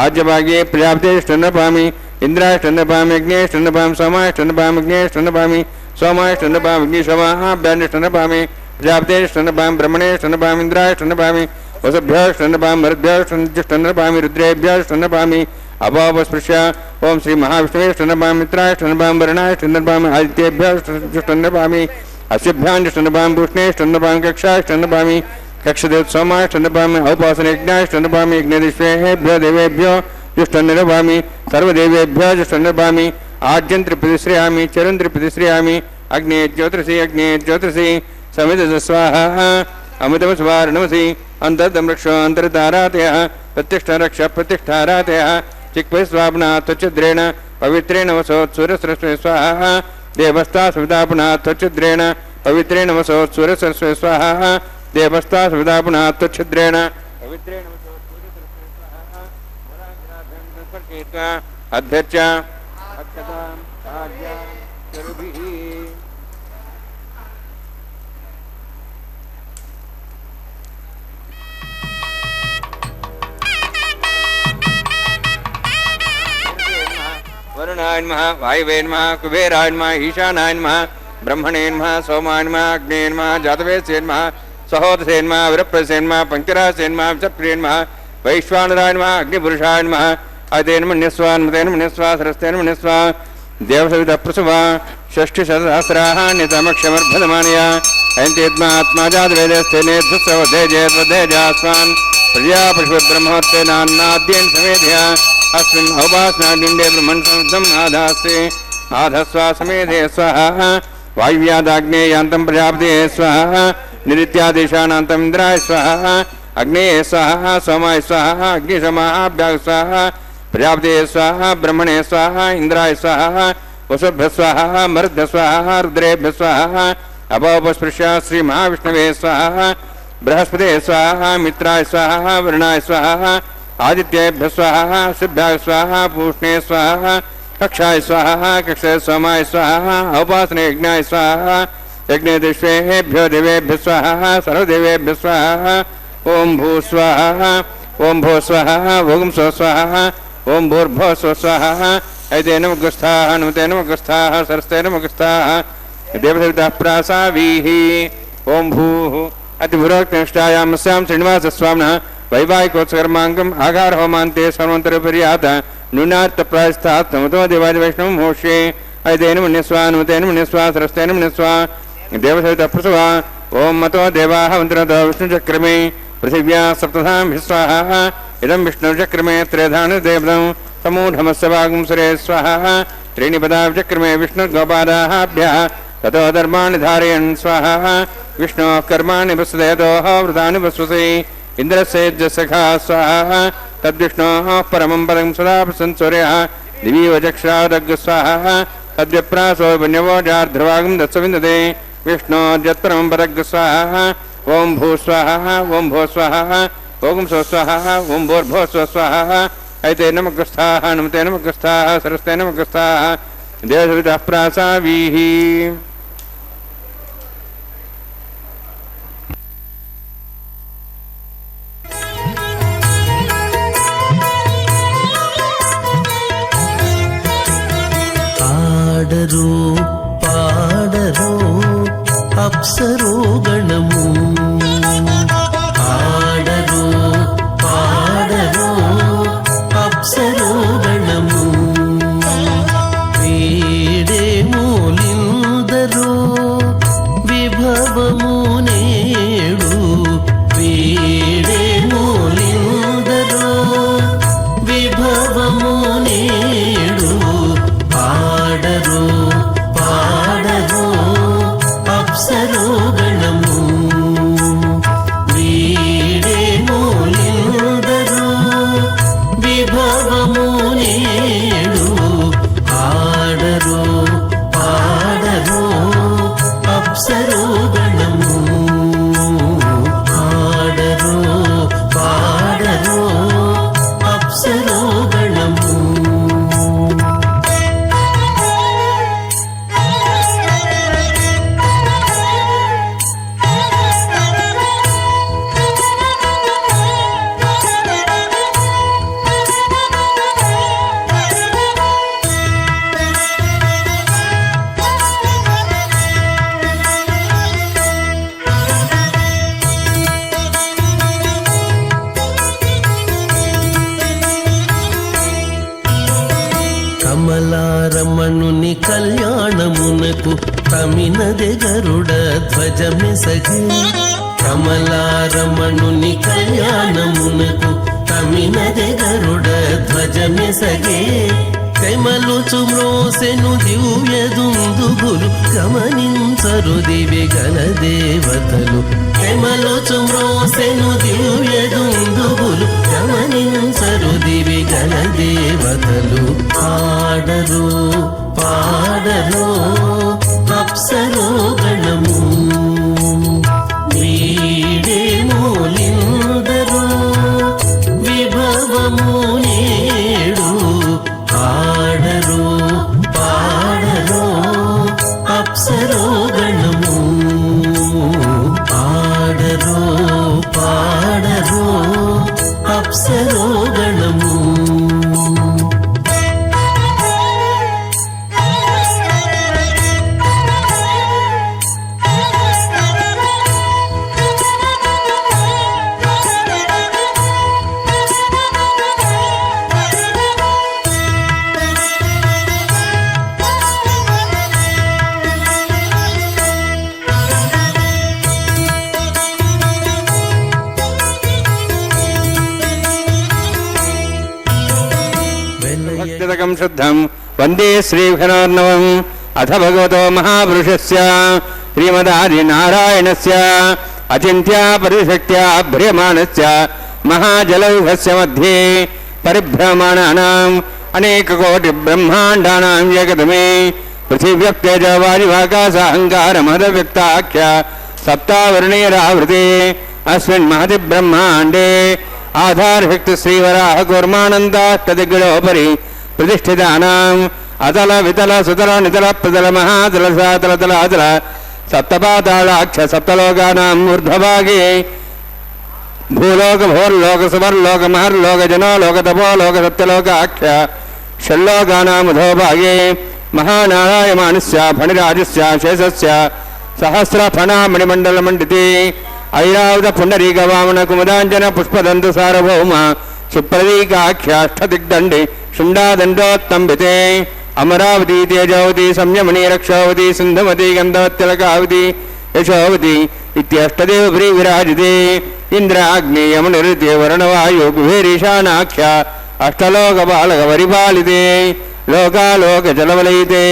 आज्यभागे प्रजापतेष्टन्नपामि इन्द्राष्टन्नपामि यज्ञेष्टन्नपामि सोमाष्टन्नपामि यज्ञेष्टन्नपामि सोमाष्टन्नपामि अग्निशोमाभ्यान्निष्टन्नपामि प्रजापतेष्टन्नपामि ब्रह्मणेष्टन्नपामि इन्द्राष्टन्नपामि वसुभ्यष्टन्नपामि मरुद्भ्यष्टन्नपामि रुद्रेभ्यष्टन्नपामि अपापस्पृश्य ओम श्री महाविष्णुवेष्टन्नपामि मित्राष्टन्नपामि वरुणाष्टन्नपामि आदित्येभ्यष्टन्नपामि अश्वभ्यान्ष्टन्नपामि पूष्णेष्टन्नपामि कक्षाष्टन्नपामि कक्षदेव सोमाष्टनपामि औपासनयज्ञाष्टनपामि यज्ञदिष्वेभ्यो देवेभ्यो जुष्टन्निरभामि सर्वदेवेभ्यो जुष्टन्निरभामि आज्यं त्रिप्रतिश्रयामि चरुं त्रिप्रतिश्रयामि अग्ने ज्योतिषि समित स्वाहा अमृतमस्वारणमसि अन्तर्दमृक्षो अन्तर्धारातयः प्रतिष्ठारक्ष चिक्वे स्वापना त्वच्छिद्रेण पवित्रेण वसोत्सूरसरस्वे स्वाहा देवस्ता सुविधापुना त्वच्छिद्रेण पवित्रेण वसोत्सूरसरस्वे स्वाहा देवस्ता सुविधापुना त्वच्छिद्रेण पवित्रेण वसोत्सूरसरस्वे स्वाहा अध्यक्ष अक्षतां आज्ञां चरुभिः वरुणाय नमः वायुवे नमः कुबेराय नमः ईशानाय नमः ब्रह्मणे नमः सोमाय नमः अग्ने नमः जातवेदसे नमः सहोदसे नमः विरप्रसे नमः पंचरासे नमः विचप्रिये नमः वैश्वानराय नमः अग्निपुरुषाय नमः अदेन मन्यस्वा नमतेन मन्यस्वा सरस्तेन मन्यस्वा देवसविता प्रसवा षष्ठिसहस्राः नितमक्षमर्भदमानया अयन्तेत्मात्मा जातवेदस्थेनेध्वस्वधेजेध्वधेजास्मान् प्रजापशुब्रह्मोत्तेनान्नाद्येन समेधया अस्मिन् औपासनानिन्दे ब्रह्मणसंस्थम् आधास्ते आधस्वा समेधे स्वाहा वायुव्यादाग्नेयान्तं प्रजापते स्वाहा निरित्यादेशानान्तं इन्द्राय स्वाहा अग्नेये स्वाहा सोमाय स्वाहा अग्निशमाभ्याः स्वाहा प्रजापते स्वाहा ब्रह्मणे स्वाहा इंद्राय स्वाहा वसुभ्य स्वाहा मरुद्भ्य स्वाहा रुद्रेभ्य स्वाहा अपोपस्पृश्य श्री महाविष्णवे स्वाहा बृहस्पते स्वाहा मित्राय स्वाहा वरुणाय स्वाहा आदित्येभ्य स्वाहा शुभ्याय स्वाहा पूष्णे स्वाहा कक्षाय स्वाहा कक्षे सोमाय स्वाहा औपासने यज्ञाय स्वाहा यज्ञे दिश्वेभ्यो देवेभ्य स्वाहा सर्वदेवेभ्य स्वाहा ओम भू स्वाहा ओम भो स्वाहा ओम स्व स्वाहा ओम भूर्भो स्व स्वाहा ऐते नमगस्थाः नमते नमगस्थाः सरस्ते नमगस्थाः देवसविताः प्रासावीः ओम भूः अतिभुरोक्तनिष्ठायामस्यां श्रीनिवासस्वामिनः वैवाहिकोत्सकर्माङ्गम् आगार होमान्ते सर्वन्तरपर्यात न्यूनार्थप्रायस्तात् समतो देवादिवैष्णवं मोक्ष्ये ऐतेन मन्यस्वा नमतेन मन्यस्वा सरस्तेन मन्यस्वा देवसवितः प्रसवा ओम मतो देवाः मन्त्रतो विष्णुचक्रमे पृथिव्या सप्तधां स्वाहा इदं विष्णुचक्रमे त्रेधानुदेवतं समूढमस्य वागुंसरे स्वाहा त्रीणि पदा चक्रमे विष्णुर्गोपादाभ्यः ततो धर्माणि धारयन् स्वाहा विष्णोः कर्माणि वसुदेतोः वृतानि वस्वसे इन्द्रस्येज्जसखा स्वाहा तद्विष्णोः परमं पदं सदा प्रसन्सूर्यः दिवीव चक्षुरादग् स्वाहा तद्व्यप्रासो वन्यवोजार्ध्रवागं दत्सविन्दते विष्णोर्यत्परमं पदग् स्वाहा ओम भू स्वाहा ओम भो स्वाहा ओम स्व स्वाहा ओम भूर्भो स्व स्वाहा ऐते नमगस्थाः नमते नमगस्थाः सरस्ते नमगस्थाः देवसवितः प्रासावीः ఆడరు పాడరు అప్సరో గణము ఆడరు పాడరు అప్సరో గణము వీడే మూలిందరు విభవము నేడు వీడే మూలిందరు విభవము నేడు ఆడరు పాడరు అప్సరో గణము తమినదే గరుడ ధ్వజమెసగే కమలారమణుని కళ్యాణమునకు తమినదే గరుడ ధ్వజమెసగే కైమలుచు మ్రోసెను దివ్య దుందుగులు గమనించరు దివి గల దేవతలు కైమలుచు మ్రోసెను దివ్య దుందుగులు గమనించరు దివి గల దేవతలు పాడరు పాడరు అప్సరో గణము వీడే మూలిందరు విభవము నేడు పాడరు పాడరు అప్సరో గణము పాడరు పాడరు అప్సరో గణము భక్తిదకం శుద్ధం వందే శ్రీఘనోర్ణవం అథ భగవతో మహాపురుషస్య శ్రీమదాది నారాయణస్య అచింత్యా పరిశక్త్యా భ్రియమాణస్య మహాజలౌఘస్య మధ్యే పరిభ్రమణానాం అనేకకోటి బ్రహ్మాండానాం ఏకతమే పృథివ్యప్తేజ వాయువాకాశాహంకారమదవ్యక్తాఖ్య సప్తావరణైరావృతే అస్మిన్ మహతి బ్రహ్మాండే ఆధారశక్తి శ్రీవరాహ కూర్మానందాష్టదిగ్గడోపరి ప్రతిష్ఠితానాం అతల వితల సుతల నితల ప్రతల మహాతల సాతల తలాతల సప్తపాతాళాక్ష సప్తలోకానాం ఊర్ధ్వభాగే భూలోక భోర్లోక సువర్లోక మహర్లోక జనోలోక తపోలోక సత్యలోకాఖ్య షల్లోకానాం అధోభాగే మహానారాయమానస్య ఫణిరాజస్య శేషస్య సహస్రఫణామణిమండలమండితే ఐరావత పుండరీక వామన కుముదాంజన పుష్పదంతు సార్వభౌమ సుప్రదీకాఖ్యాష్టదిగ్దండి శుండాదండోత్తంబితే అమరావతి తేజావతి సంయమణి రక్షావతి సింధుమతి గంధవత్తిలకావతి యశోవతి ఇత్యష్టదేవ విరాజితే ఇంద్రాగ్నేయమునిరితే వరుణవాయు కుబేరీశానాఖ్య అష్టలోక బాలక పరిపాలితే లోకాలోక జలవలయితే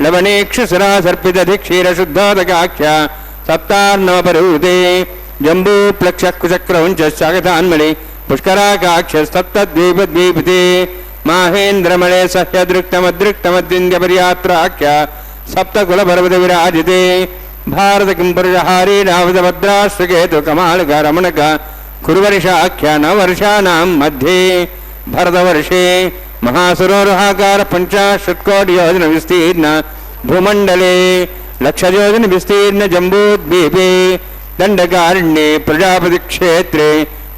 లవణేక్షుశిరాసర్పిత క్షీరశుద్ధోదకాఖ్య సప్తార్ణవపరివృతే జంబూప్లక్షకుచక్రవంచ శాగతాన్మణి పుష్కరాకాక్షస్తద్వీపద్వీపితే మాహేంద్రమణే సహ్యదృక్తమదృక్తమద్వింద్యపర్యాత్రాఖ్య సప్తకులపర్వత విరాజితే భారత కింపురుషహారీ రావతభద్రాశ్వకేతు కమాళక రమణక కురువర్షాఖ్య నవర్షాణం మధ్యే భరతవర్షే మహాసురోరుహాకార పంచాశత్కోటి యోజన విస్తీర్ణ భూమండలే లక్షయోజన విస్తీర్ణ జంబూద్వీపే దండకారణ్యే ప్రజాపతి క్షేత్రే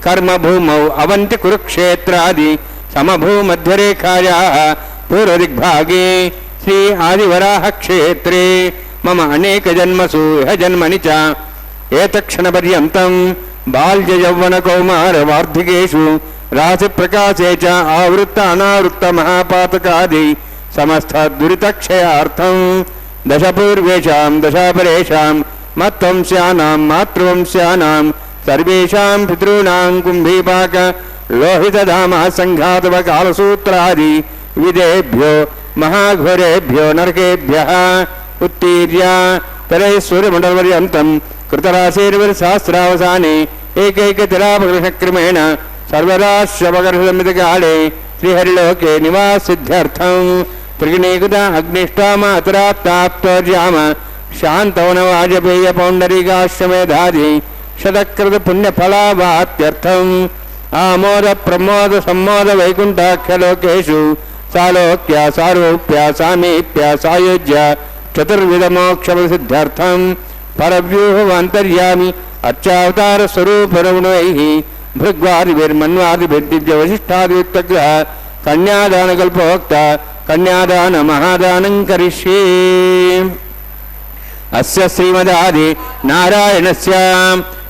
కర్మభూమౌ అవంతి కురుక్షేత్రాది సమభూమధ్యరేఖాయాః పూర్వదిగ్భాగే శ్రీ ఆదివరాహ క్షేత్రే మమ అనేక జన్మసు ఇహ జన్మని చ ఏతక్షణపర్యంతం బాల్య యౌవన కౌమార వార్ధికేషు రాశి ప్రకాశే చ ఆవృత్త అనావృత్త మహాపాతకాది సమస్త దురితక్షయార్థం దశపూర్వేషాం దశాపరేషాం మత్వంశ్యానాం మాతృవంశ్యానాం సర్వేషాం పితॄణాం కుంభీపాక లోహితధామ సంఘాతవ కాలసూత్రాది విదేభ్యో మహాఘోరేభ్యో నరకేభ్యః ఉత్తీర్య తరైశ్వర్యమండలపర్యంతం కృతరాశేర్వరిసహస్రావసానే ఏకైకతిలాపకృషక్రమేణ సర్వరాశ్రవకర్షమితకాళే శ్రీహరిలోకే నివాసిద్ధ్యర్థం త్రిగుణీకృత అగ్నిష్టామ అతరాప్తాప్తోర్యామ శాంతవనవాజపేయ పౌండరీకాశ్వమేధాది శతకృత పుణ్యఫలావాత్యర్థం ఆమోద ప్రమోద సమ్మోద వైకుంఠాఖ్యలోకేషు సాలోక్య సారూప్య సామీప్య సాయుజ్య చతుర్విధ మోక్షసిద్ధ్యర్థం పరవ్యూహమంతర్యామి అర్చావతార స్వరూపరమణైః భృగ్వాదిభిర్మన్వాదిభిర్దివ్యవశిష్టాదియుక్తగ్రహ కన్యాదానకల్పోక్త కన్యాదాన మహాదానం కరిష్యే. అస్య శ్రీమదాది నారాయణస్య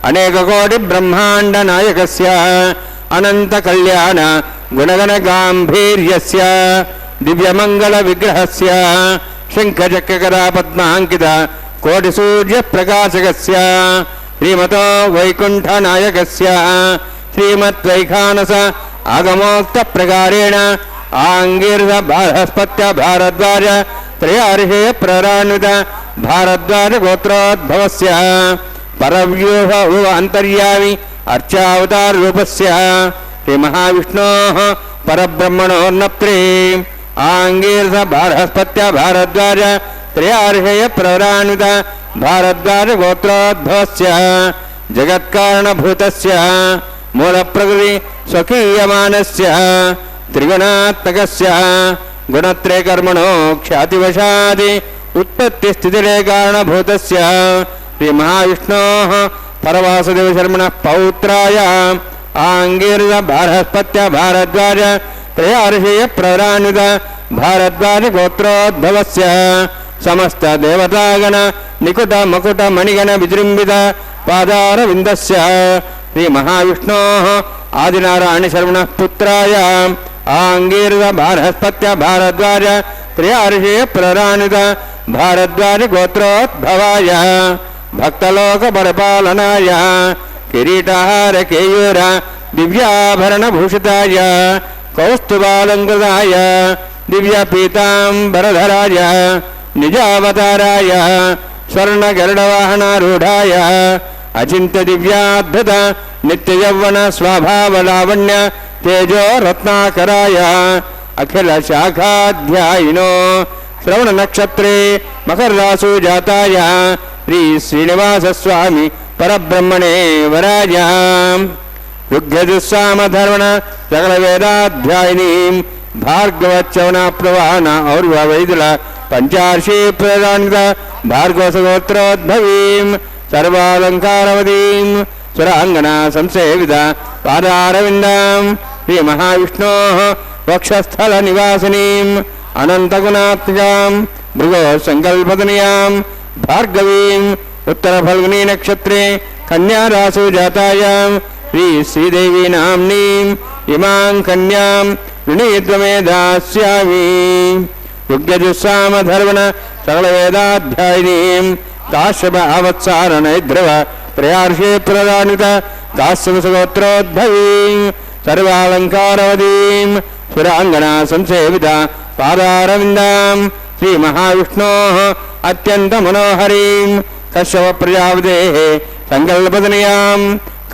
అనేకకోటి బ్రహ్మాండ నాయకస్య అనంత కళ్యాణ గుణగణ గాంభీర్యస్య దివ్యమంగళ విగ్రహస్య शङ्खचक्रगदा पद्माङ्कित कोटिसूर्यप्रकाशकस्य श्रीमतो वैकुण्ठनायकस्य श्रीमद्वैखानस आगमोक्तप्रकारेण आङ्गीर्ष बृहस्पत्य भारद्वाज त्रयार्षे प्ररान्वित भारद्वाज गोत्रोद्भवस्य परव्यूह अन्तर्यामि अर्चावतार रूपस्य श्रीमहाविष्णोः परब्रह्मणोर्नप्त्रे आङ्गीर्ष बृहस्पत्य भारद्वाज त्रयार्षय प्ररान्वित भारद्वाज गोत्रोद्भवस्य जगत्कारणभूतस्य मूलप्रकृति स्वकीयमानस्य त्रिगुणात्मकस्य गुणत्रयकर्मणो ख्यातिवशादि उत्पत्तिस्थितिरे कारणभूतस्य श्रीमहाविष्णोः परवासुदेवशर्मणः पौत्राय आङ्गीर्ष बृहस्पत्य भारद्वाज त्रयार्षेय प्ररान्वित भारद्वाज गोत्रोद्भवस्य समस्त देवतागण निकुट मकुट मणिगण विजृम्भित पादारविन्दस्य श्रीमहाविष्णोः आदिनारायणशर्मणः पुत्राय आङ्गीर्ष बृहस्पत्य भारद्वाज त्रयार्षेय प्ररान्वित भारद्वाज गोत्रोद्भवाय भक्तलोकपरिपालनाय किरीटहार केयूर दिव्याभरणभूषिताय कौस्तुभालङ्कृताय दिव्यपीताम्बरधराय निजावताराय स्वर्णगरुडवाहनारूढाय अचिन्त्य दिव्याद्भुत नित्ययौवन स्वभावलावण्य तेजो रत्नाकराय अखिल शाखाध्यायिनो श्रवणनक्षत्रे मकररासु जाताय श्री श्रीनिवासस्वामी परब्रह्मणे वराय ऋग्यजुस्सामधर्मण सकलवेदाध्यायिनीं भार्गवच्चवनाप्लवान और्ववैदुल पंचार्षि प्रदान्वित भार्गवसगोत्रोद्भवीं सर्वालङ्कारवतीं सुराङ्गना संसेवित पादारविन्दां श्रीमहाविष्णोः वक्षस्थलनिवासिनीम् अनन्तगुणात्मजां भृगो सङ्कल्पतनयां भार्गवीम् उत्तरफल्गुनी नक्षत्रे कन्यारासु जातायां श्री श्रीदेवी नाम्नीम् इमां कन्यां ऋणीत्वमे दास्यामि युग्यजुस्सामधर्मण सकलवेदाध्यायिनीं काश्यप आवत्सारणैद्रव त्रयार्षे प्रदान्वित काश्यपसगोत्रोद्भवीं सर्वालङ्कारवतीं सुराङ्गना संसेवित पादारविन्दां श्रीमहाविष्णोः अत्यन्तमनोहरीं कश्यपप्रजापतेः सङ्कल्पतनयां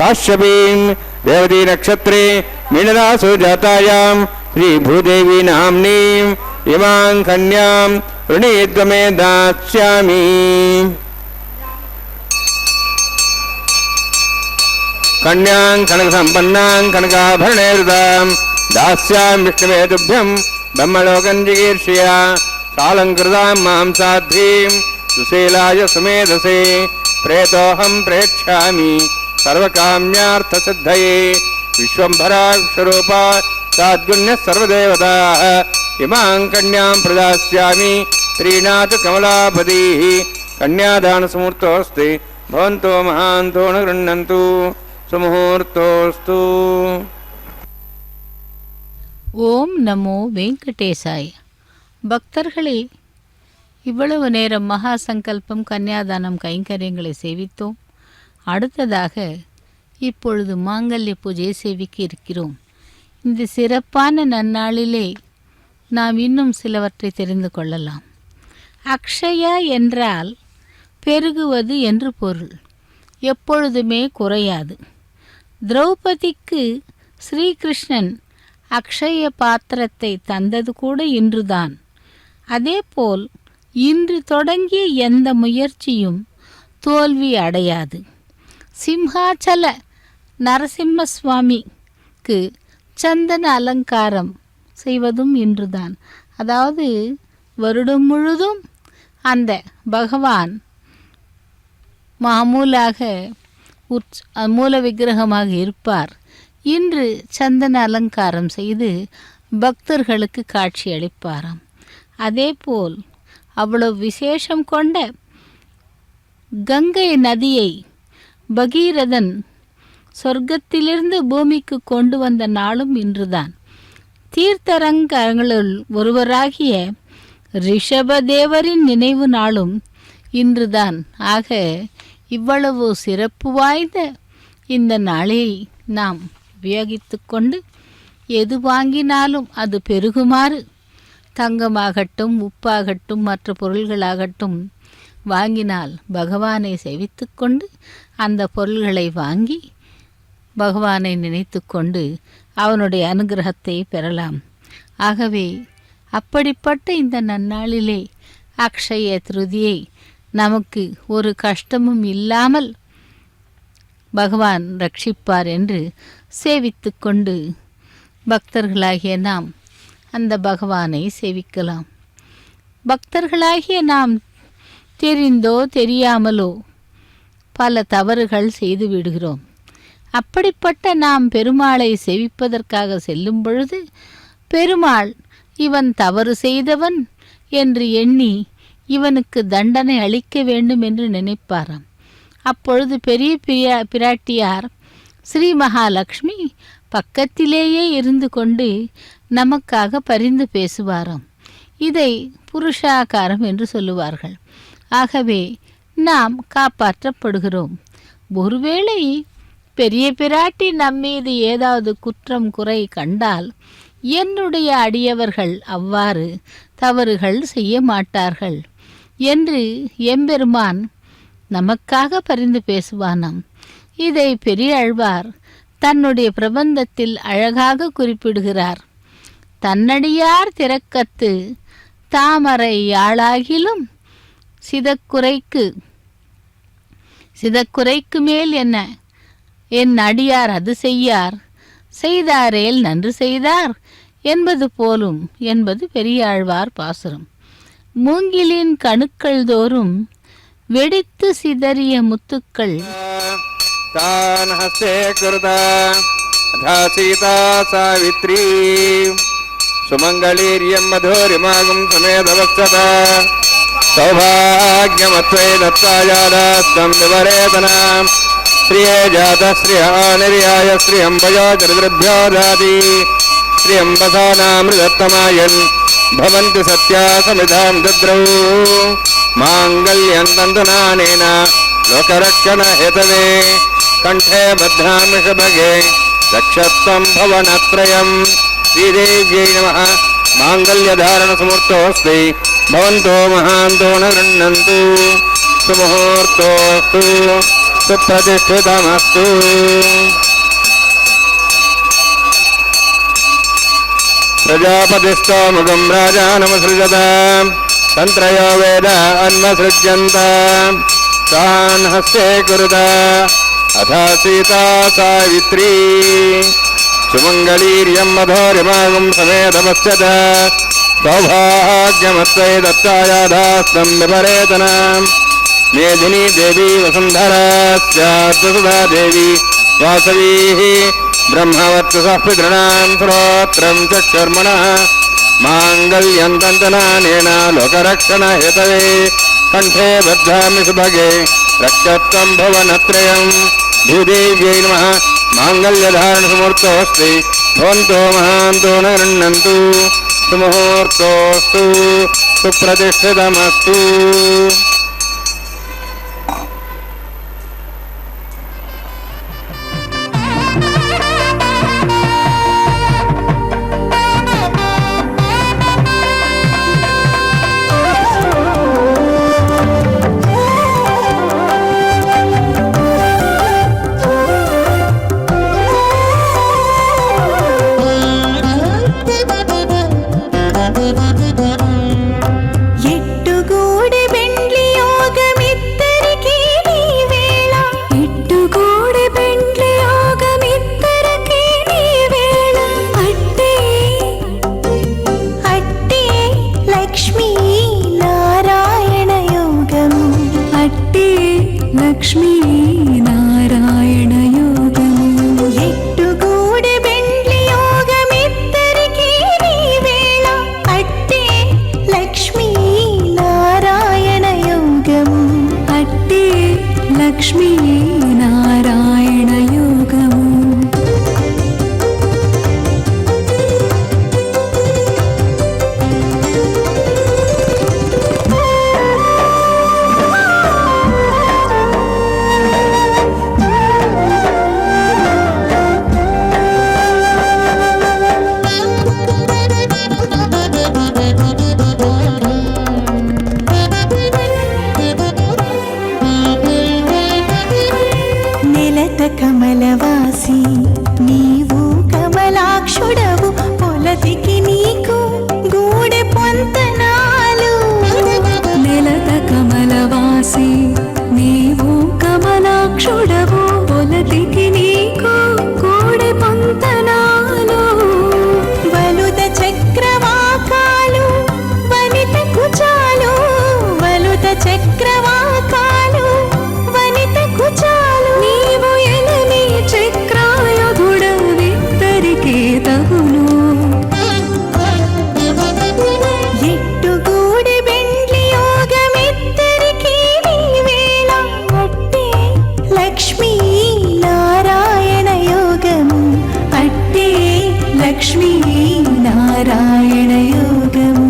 काश्यपीं देवती नक्षत्रे मीनरासु जातायां श्रीभूदेवी नाम्नीम् इमां कन्यां ऋणीत्वमे दास्यामि कन्यां कनकसम्पन्नां कनकाभरणैर्दां दास्यामि विष्णवे तुभ्यं ब्रह्मलोकं जिगीर्षया सालङ्कृतां मां साध्वीं सुशीलाय सुमेधसे प्रेतोऽहं प्रेक्ष्यामि सर्वकाम्यार्थसिद्धये विश्वम्भरा विश्वरूपा साद्गुण्यः सर्वदेवताः इमां कन्यां प्रदास्यामि प्रीणातु कमलापतिः कन्यादानसमुहूर्तोऽस्ति भवन्तो महान्तो न गृह्णन्तु सुमुहूर्तोऽस्तु ஓம் நமோ வெங்கடேசாய. பக்தர்களே, இவ்வளவு நேரம் மகா சங்கல்பம் கன்னியாதானம் கைங்கரியங்களை சேவித்தோம். அடுத்ததாக இப்பொழுது மாங்கல்ய பூஜையை சேவிக்க இருக்கிறோம். இந்த சிறப்பான நன்னாளிலே நாம் இன்னும் சிலவற்றை தெரிந்து கொள்ளலாம். அக்ஷயா என்றால் பெருகுவது என்று பொருள். எப்பொழுதுமே குறையாது. திரௌபதிக்கு ஸ்ரீகிருஷ்ணன் அக்ஷய பாத்திரத்தை தந்தது கூட இன்றுதான். அதேபோல் இன்று தொடங்கிய எந்த முயற்சியும் தோல்வி அடையாது. சிம்ஹாச்சல நரசிம்ம சுவாமிக்கு சந்தன அலங்காரம் செய்வதும் இன்றுதான். அதாவது வருடம் முழுதும் அந்த பகவான் மாமூலாக மூல விக்கிரகமாக இருப்பார். இன்று சந்தன அலங்காரம் செய்து பக்தர்களுக்கு காட்சி அளிப்பாராம். அதேபோல் அவ்வளவு விசேஷம் கொண்ட கங்கை நதியை பகீரதன் சொர்க்கத்திலிருந்து பூமிக்கு கொண்டு வந்த நாளும் இன்றுதான். தீர்த்தரங்களுள் ஒருவராகிய ரிஷபதேவரின் நினைவு நாளும் இன்றுதான். ஆக இவ்வளவு சிறப்பு வாய்ந்த இந்த நாளில் நாம் உபயோகித்து கொண்டு எது வாங்கினாலும் அது பெருகுமாறு, தங்கமாகட்டும் உப்பாகட்டும் மற்ற பொருள்களாகட்டும் வாங்கினால் பகவானை சேவித்து கொண்டு அந்த பொருள்களை வாங்கி பகவானை நினைத்து கொண்டு அவனுடைய அனுகிரகத்தை பெறலாம். ஆகவே அப்படிப்பட்ட இந்த நன்னாளிலே அக்ஷய திருதியை நமக்கு ஒரு கஷ்டமும் இல்லாமல் பகவான் ரட்சிப்பார் என்று சேவித்து கொண்டு பக்தர்களாகிய நாம் அந்த பகவானை சேவிக்கலாம். பக்தர்களாகிய நாம் தெரிந்தோ தெரியாமலோ பல தவறுகள் செய்து விடுகிறோம். அப்படிப்பட்ட நாம் பெருமாளை சேவிப்பதற்காக செல்லும் பொழுது பெருமாள் இவன் தவறு செய்தவன் என்று எண்ணி இவனுக்கு தண்டனை அளிக்க வேண்டும் என்று நினைப்பாராம். அப்பொழுது பெரிய பிராட்டியார் ஸ்ரீ மகாலட்சுமி பக்கத்திலேயே இருந்து கொண்டு நமக்காக பரிந்து பேசுவாராம். இதை புருஷாகாரம் என்று சொல்லுவார்கள். ஆகவே நாம் காப்பாற்றப்படுகிறோம். ஒருவேளை பெரிய பிராட்டி நம்மீது ஏதாவது குற்றம் குறை கண்டால் என்னுடைய அடியவர்கள் அவ்வாறு தவறுகள் செய்ய மாட்டார்கள் என்று எம்பெருமான் நமக்காக பரிந்து பேசுவானாம். இதை பெரியாழ்வார் தன்னுடைய பிரபந்தத்தில் அழகாக குறிப்பிடுகிறார். தன்னடியார் திறக்கத்து தாமரை யாழாகிலும் சிதக்குறைக்கு மேல் என்ன என் அடியார் அது செய்யார், செய்தாரேல் நன்று செய்தார் என்பது போலும் என்பது பெரியாழ்வார் பாசுரம். மூங்கிலின் கணுக்கள் தோறும் வெடித்து சிதறிய முத்துக்கள் தான் ஹஸ்தே கிருதா அதா சீதா சாவித்ரி சுமங்கலீர்யம் மதோரிமாகும் சமேதவத்சதா சௌபாக்யமத்வை தத்தாயாதாஸ்தம் விவரேதனாம் ஸ்ரீயே ஜாத ஸ்ரீயா நிர்யாய ஸ்ரீயம்பயோ சரிதிருभ्यो தாதி ஸ்ரீயம்பசானாமிருதத்தமாயன் பவந்தி சத்யா சமிதாம் தத்ரௌ மாங்கல்யம் தந்தனானேன லோகரக்ஷண ஹேதவே கண்டே பத்ராமி ஷபகே ரக்ஷத்வம் பவனத்ரயம். ஸ்ரீதேவ்யை நமः. மாங்கல்யதாரண சமுர்த்தோஸ்தி பவந்தோ மகாந்தோ ந கிருண்ணந்து சுமுகூர்த்தோஸ்து சுப்ரதிஷ்டிதமஸ்து. பிரஜாபதிஸ்தோ முகம் ராஜானமசృజத தந்த்ரயோ வேத அன்வசృஜ்யந்த தான் ஹஸ்தே குருத அதா சீதா சாவித்ரி சுமங்கலீர்யம் மதோரிமாகும் சமேதவத்சத சௌபாக்யமத்வை தத்தாயாதாஸ்தம் விபரேதனாம். மேதினி தேவி வசுந்தரா ஸ்யாத்வசுதா தேவி வாசவீः ब्रह्मवत्सः पितॄणां श्रोत्रं चक्षुर्मणः माङ्गल्यं तन्तनानेन लोकरक्षणहेतवे कण्ठे बध्नामि सुभगे रक्षत्वं भुवनत्रयं. भूदेव्यै नमः. माङ्गल्यधारणसमुहूर्तोऽस्ति भवन्तो महान्तो न गृह्णन्तु सुमुहूर्तोऽस्तु सुप्रतिष्ठितमस्तु. వాసి నీవు కమలాక్షుడవు పొలతికి నీకు గూడె పొంతనాలు నెలత కమలవాసి నీవు కమలాక్షుడవు పొలతికి నీకు గూడె పొంతనాలు వలుద చక్రవాకాలు వనిత కుచాలు వలుద చక్రవాకాలు వనిత కుచాలు నీవు ఎనని చక్రాయుధుడవిద్దరికీ తగును ఎట్టుగూడి బెండ్లి యోగమిద్దరికీ నీవేళ అట్టే లక్ష్మీ నారాయణ యోగము అట్టే లక్ష్మీ నారాయణ యోగము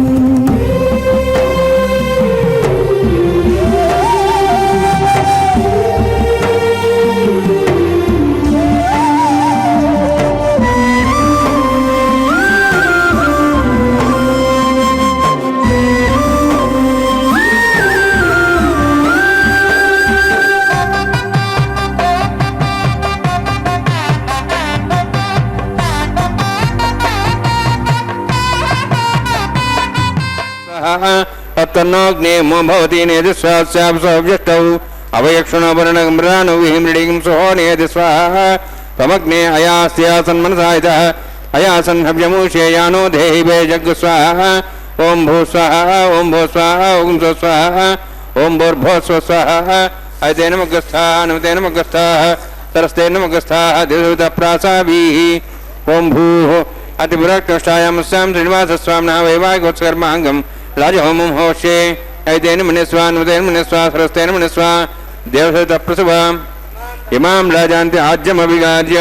तन्नोऽग्नेमो भवति नेति स्वास्याप्सव्यष्टौ अवयक्षणोपरणमृदानु विहिमृडिं सोहो नेति स्वाहा त्वमग्ने अयास्यासन्मनसायितः अयासन्हव्यमूषे यानो देहि वे जग् स्वाहा ॐ भू स्वाहा ॐ भू स्वाहा ॐ स्व स्वाहा ॐ भूर्भुवः स्व स्वाहा अयतेन मुखस्थाः नमतेन मुखस्थाः तरस्तेन मुखस्थाः दिवृतप्रासाभिः ॐ भूः अतिपुरक्तष्टायामस्यां श्रीनिवासस्वामिनः वैवाहिकोत्सकर्माङ्गम् राजहोमं होष्ये ऐतेन मुनिस्वा नुतेन मुनिस्वा सरस्तेन मुनिस्वा देवसहितप्रसव इमां राजान्ति आज्यमभिगार्य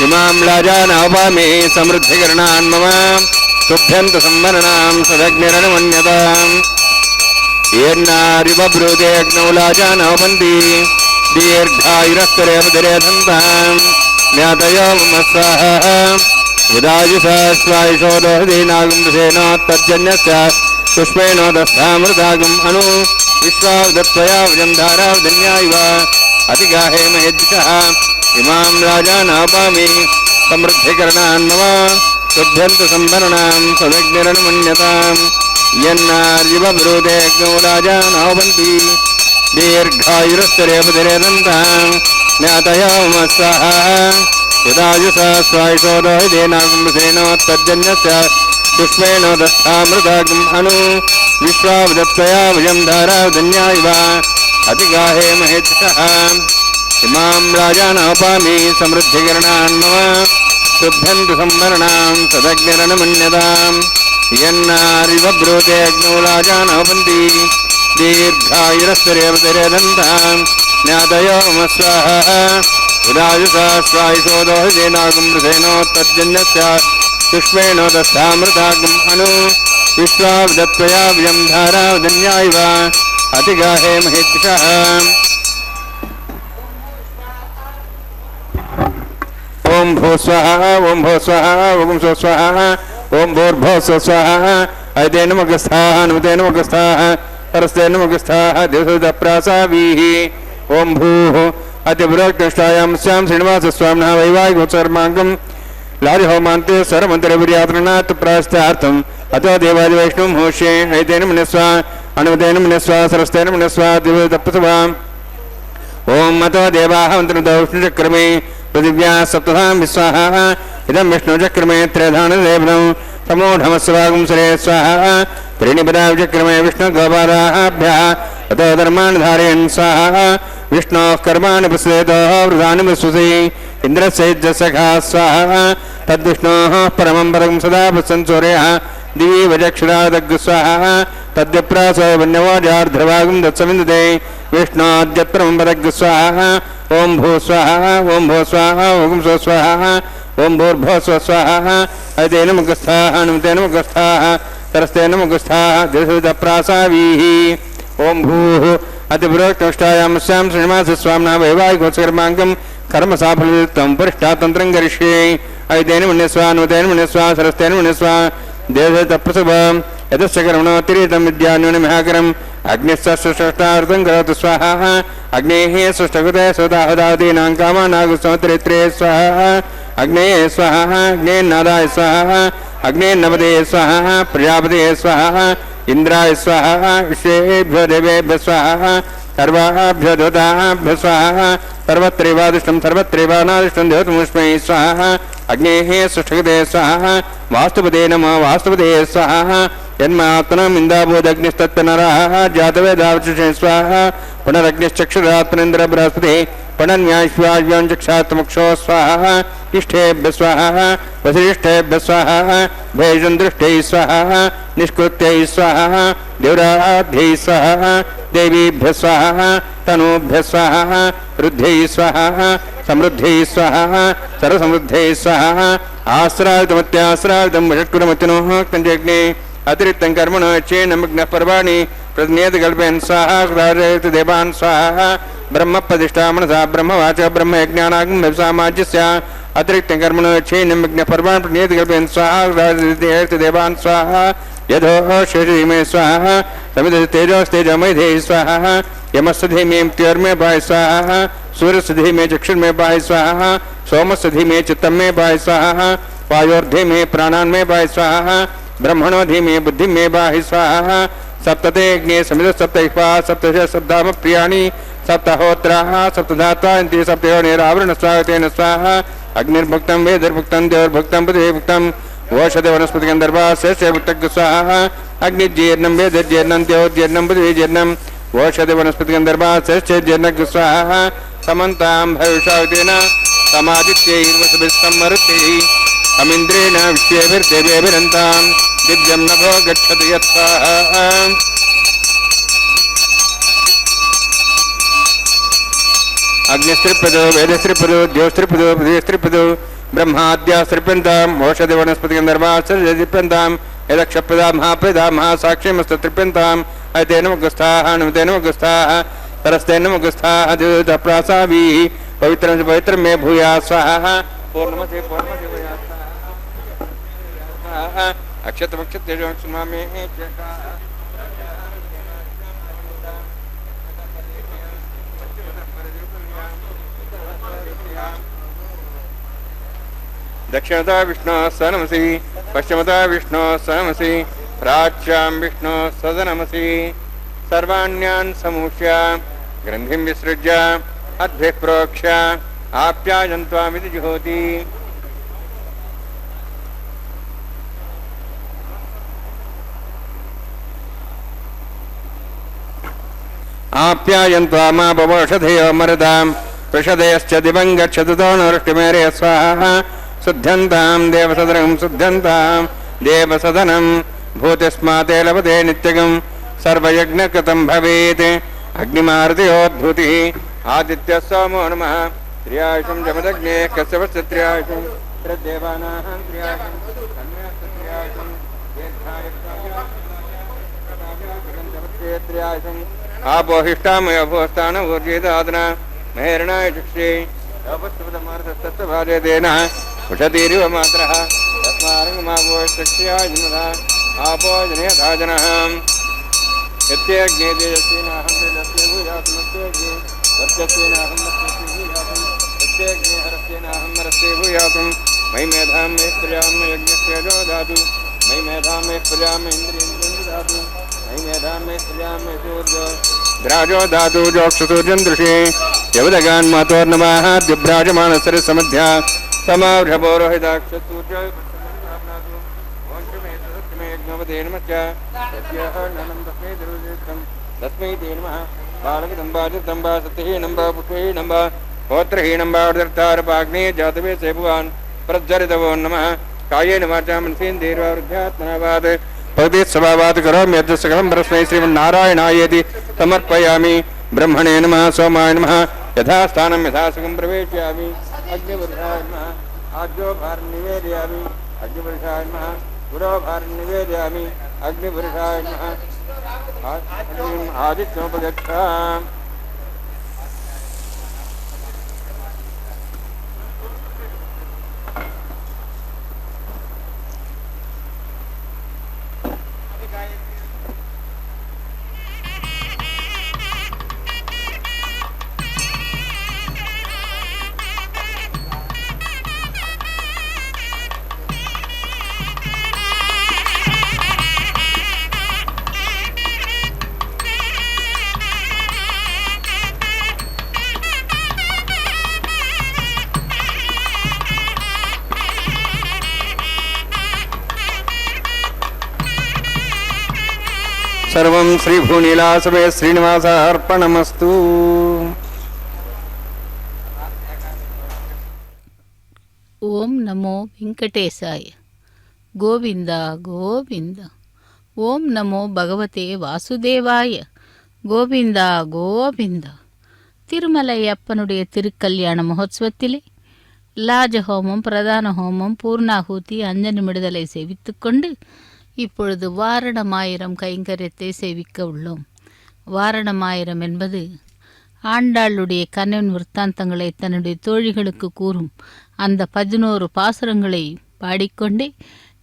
इमां राजानावामि समृद्धिकरणान् मम तुभ्यन्त संवरणां सदग्निरनुमन्यताम् येन्नारिवब्रूतेऽग्नौ लाजानवपन्ति दीर्घायुरस्तरेपतिरेधन्ताम् ज्ञातयो मम स्वाहा उदायुषाश्वायुषोदहदीनागुंसेनोत्तर्जन्यस्य पुष्पेणोदस्थामृतागुम् अनु विश्वावदत्वया वजं धारावधन्यायव अतिगाहे महेद्दिशः इमां राजानापामि समृद्धिकरणान् मम तुभ्यन्त संवरणां सदग्निरनुमन्यताम् यन्नार्यवब्रूतेऽग्नौ राजानवपन्ति दीर्घायुरस्तरेपतिरेदन्ताम् ज्ञातयो मम स्वाहा यदायुषाश्वायुषोदहदेनागुंसेनोत्तर्जन्यस्य पुष्पेणोदस्थामृतागुम् अनु विश्वावदत्वया वयं धारावधन्यायव अतिगाहे महेद्दिशः इमां राजानपामि समृद्धिकरणान् मम तुभ्यन्त संवरणां सदग्निरनुमन्यताम् यन्नारिवब्रूतेऽग्नौ राजानवपन्ति दीर्घायुरस्तरेपतिरेदन्ताम् ज्ञातयो मम स्वाहा उदायुषाश्वायुषोदहदेनागुंसेनोत्तर्जन्यस्य पुष्पेणोदस्थामृतागुम् अनु विश्वावदत्वया वयं धारावधन्यायव अतिगाहे महेद्दिशः ॐ भू स्वाहा ॐ भू स्वाहा ॐ स्व स्वाहा ॐ भूर्भुवः स्व स्वाहा अयतेन मुखस्थाः नमतेन मुखस्थाः परस्तेन मुखस्थाः दिवसहितप्रासाभिः ॐ भूः अतिपुरक्तष्टायां स्यां श्रीनिवासस्वामिनः वैवाहिकोत्सकर्माङ्गम् लाजहोमान्ते सर्वमन्त्रवीर्यात्रणात् प्रायश्चित्तार्थम् अतो देवादिवैष्णवं होष्ये अयतेन मुनिस्वा अनुमतेन मुनिस्वा सरस्तेन मुनिस्वा दिवसहितप्रसव ॐ अतो देवाः मन्त्रतो विष्णुचक्रमे पृथिव्याः सप्तधां विस्वाहा इदं विष्णुचक्रमे त्रयधानदेवनं समूढमस्वागुंसरे स्वाहा त्रीणिपदा विचक्रमे विष्णुगोपादाभ्यः अतो धर्मान् धारयन् स्वाहा विष्णोः कर्माणि पश्येतोः वृथानि विश्वसि इन्द्रस्य सखा स्वाहा तद्विष्णोः परमं पदं सदा पश्यन् सूर्यः दिवि वचक्षुरादग् स्वाहा तद्यप्रासो वन्यवाजार्ध्रवागुं दत्सविन्दते विष्णोद्यत्रमं पदग् स्वाहा ॐ भू स्वाहा ॐ भू स्वाहा ॐ स्व स्वाहा ॐ भूर्भुवः स्व स्वाहा अयतेन मुखस्थाः अनुमतेन मुखस्थाः तरस्तेन मुखस्थाः दिवसहितप्रासाभिः ॐ भूः अतिपुरक्तष्टायां स्यां श्रीनिवासस्वामिनः वैवाहिकोत्सकर्माङ्गम् कर्म साफल्यं परिष्ठातन्त्रं करिष्ये अयतेन मुनिस्वा अनुमतेन मुनिस्वा सरस्तेन मुनिस्वा देवसहितप्रसव यतस्य कर्मणोत्तरीतं विद्यान्यूनमिहाकरम् अग्निस्तस्यष्टार्थं करोतु स्वाहा अग्नेः सुष्ठकृते स्वदाहुदादीनां कामानागुसोत्तरित्रे स्वाहा अग्नेः स्वाहा अग्नेन्नादाय स्वाहा अग्नेन्नपदे स्वाहा प्रजापते स्वाहा इंद्राय स्वाहा विश्वेभ्यो देवेभ्यो स्वाहा सर्वाभ्यो देवताभ्यो स्वाहा सर्वत्रैवादिष्टं सर्वत्रैवानादिष्टं देवतमुष्मै स्वाहा अग्नेः सुष्ठकृते स्वाहा वास्तुपदे नमः वास्तुपदे स्वाहा यन्मात्मनम् इन्दाभूदग्निस्तत्तनरः जातवेदावचषे स्वाहा पुनरग्निश्चक्षुरात्मनेन्द्र बृहस्पतिः पुनर्न्याश्वाज्ञं चक्षात्मक्षो स्वाहा इष्टेभ्य स्वाहा वसिष्ठेभ्य स्वाहा भैजन्दृष्टै स्वाहा निष्कृत्यै स्वाहा देवराभ्यै स्वाहा देवीभ्य स्वाहा तनूभ्य स्वाहा रुद्ध्यै स्वाहा समृद्ध्यै स्वाहा सर्वसमृद्ध्यै स्वाहा आश्रावितमत्याश्रावितं षट्कुरमतिनोः कञ्जग्ने अतिरिक्तं कर्मण चेन्नमग्नः पर्वाणि प्रतिनियतकल्पयन् स्वाहा देवान् स्वाहा ब्रह्मप्रतिष्ठा मनसा ब्रह्मवाच ब्रह्मयज्ञानाग्निसामाज्यस्य अतिरिक्तं कर्मण चेन्नमग्नः पर्वाणि प्रतिनियतकल्पयन् स्वाहा देवान् स्वाहा यधो शेषधीमे स्वाहा समिधतेजोस्तेजमयधे स्वाहा यमस्धीमे मृत्योर्मे पाय स्वाहा सूर्यस्धीमे चक्षुर्मे पाय स्वाहा सोमस्धीमे चित्तं मे पाय स्वाहा वायोर्धीमे प्राणान्मे पाय स्वाहा ब्रह्मणो धीमे बुद्धि मे बाहि स्वाहा सप्तते अग्ने समिध सप्तैपा सप्तश सप्ताम प्रियाणि सप्तहोत्राः सप्तधात्वा इति सप्तयोनिरावरण स्वागतेन स्वाहा अग्निर्भुक्तं वेदर्भुक्तं देवर्भुक्तं पृथिवीभुक्तं ओषधे वनस्पतिगन्धर्वा शेषे भुक्तः स्वाहा अग्निजीर्णं वेदजीर्णं देवोजीर्णं पृथिवीजीर्णं ओषधे वनस्पतिगन्धर्वा शेषे जीर्णः स्वाहा समन्तां भविष्यावतेन समादित्यैर्वसभिस्समरुत्यैः अमिन्द्रेण विश्वेभिर्देवेभिरन्तां दिव्यं नभो गच्छतु यत्स्वाहा अग्निस्त्रिपदो वेदस्त्रिपदो द्योस्त्रिपदो पृथिवीस्त्रिपदो ब्रह्माद्यास्त्रिप्यन्ताम् ओषधि वनस्पतिगन्धर्वाश्चर्यप्यन्तां यदक्षप्रदा महाप्रदा महासाक्ष्यमस्तत्रिप्यन्ताम् अयतेन मुखस्थाः अनुमतेन मुखस्थाः तरस्तेन मुखस्थाः द्युतप्रासाभिः पवित्रं पवित्रं मे भूया स्वाहा पूर्णमसे पूर्णमसे भूया स्वाहा अक्षतमक्षतेजोक्षमामे दक्षिणता विष्णु सनमसि पश्चिमता विष्णु सनमसि प्राच्यां विष्णु सदनमसि सर्वाण्यान् समूह्य ग्रन्थिं विसृज्य अद्भिः प्रोक्ष्य आप्यायन्त्वामिति जुहोति आप्यायन्त्वामापवोषधयो मरुदां वृषधयश्च दिवं गच्छतु नृष्टिमेरे स्वाहा शुद्धन्तां देवसदनं शुद्धन्तां देवसदनं भूतिस्माते लभते नित्यगं सर्वयज्ञकृतं भवेत् अग्निमारुतयोद्धूतिः आदित्यः सोमो नमः त्र्यायुषं जमदग्ने कश्यपस्य त्र्यायुषं त्रिदेवानां त्र्यायुषं कन्यास्त्र्यायुषं त्र्यायुषम् आपोहिष्टामयोभोस्तान ऊर्जिदादना महेरणाय चक्षे अपस्तुतमार्थस्तभाजयतेन उषतीरिव मात्रः तस्मारङ्गमापोश्चक्ष्याय जन्मधा आपो जनयधाजनः यत्यग्ने तेजस्वेनाहं तेजस्वे भूयातुमत्यग्ने वर्चस्वेनाहं वर्चस्वे भूयातुं यत्यग्ने हरस्वेनाहं हरस्वे भूयातुं मयि मेधां मे प्रजां यज्ञस्य जो दातु मयि मेधां मे प्रजां इन्द्रियं दातु मयि मेधां मे प्रजां मे सूर्यो द्राजो धातु जोक्षसूर्यन्दृशे यवदगान् मातोर्नमाः दिभ्राजमानसरसमध्या समावृषपोरोहिताक्षसूर्य यज्ञवते नमश्च यस्याः ननं तस्मै दुरुदितं तस्मै ते नमः बालकदम्बा चिदम्बा सत्यहीनं वा पुष्पहीनं वा होत्रहीनं वा उदर्तारपाग्ने जातवे सेभुवान् प्रज्वलितवो नमः कायेन वाचा मनसेन्द्रियैर्वा वृद्ध्यात्मनावात् भगवतीस्वभावात् करोमि यद् सकलं परस्मै श्रीमन्नारायणायेति समर्पयामि ब्रह्मणे नमः सोमाय नमः यथास्थानं यथासुखं प्रवेशयामि अग्निपुरुषाय नमः आद्यो भारं निवेदयामि अग्निपुरुषाय नमः पुरो भारं निवेदयामि अग्निपुरुषाय नमः आदित्योपगच्छामि సర్వం శ్రీభూనీలాసవే శ్రీనివాసార్పణమస్తు. ఓం నమో వెంకటేశాయ. గోవింద గోవింద. ఓం నమో భగవతే వాసుదేవాయ. கோவிந்தா கோவிந்தா. திருமலையப்பனுடைய திருக்கல்யாண மகோத்சவத்திலே லாஜஹோமம், பிரதான ஹோமம், பூர்ணாகூதி, அஞ்சனிமிடுதலை சேவித்து கொண்டு இப்பொழுது வாரணமாயிரம் கைங்கரியத்தை சேவிக்க உள்ளோம். வாரணமாயிரம் என்பது ஆண்டாளுடைய கண்ணன் விற்த்தாந்தங்களை தன்னுடைய தோழிகளுக்கு கூறும் அந்த 11 பாசுரங்களை பாடிக்கொண்டே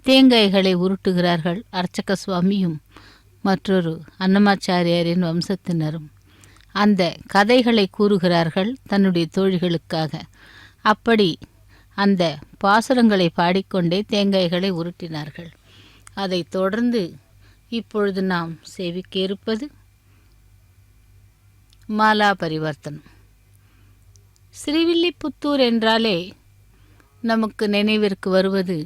தேங்காய்களை உருட்டுகிறார்கள் அர்ச்சக சுவாமியும் மற்றொரு அன்னமாச்சாரியாரின் வம்சத்தினரும். அந்த கதைகளை கூறுகிறார்கள் தன்னுடைய தோழிகளுக்காக. அப்படி அந்த பாசுரங்களை பாடிக்கொண்டே தேங்காய்களை உருட்டினார்கள். அதை தொடர்ந்து இப்பொழுது நாம் சேவிக்க இருப்பது மாலா பரிவர்த்தனம். ஸ்ரீவில்லிபுத்தூர் என்றாலே நமக்கு நினைவிற்கு வருவது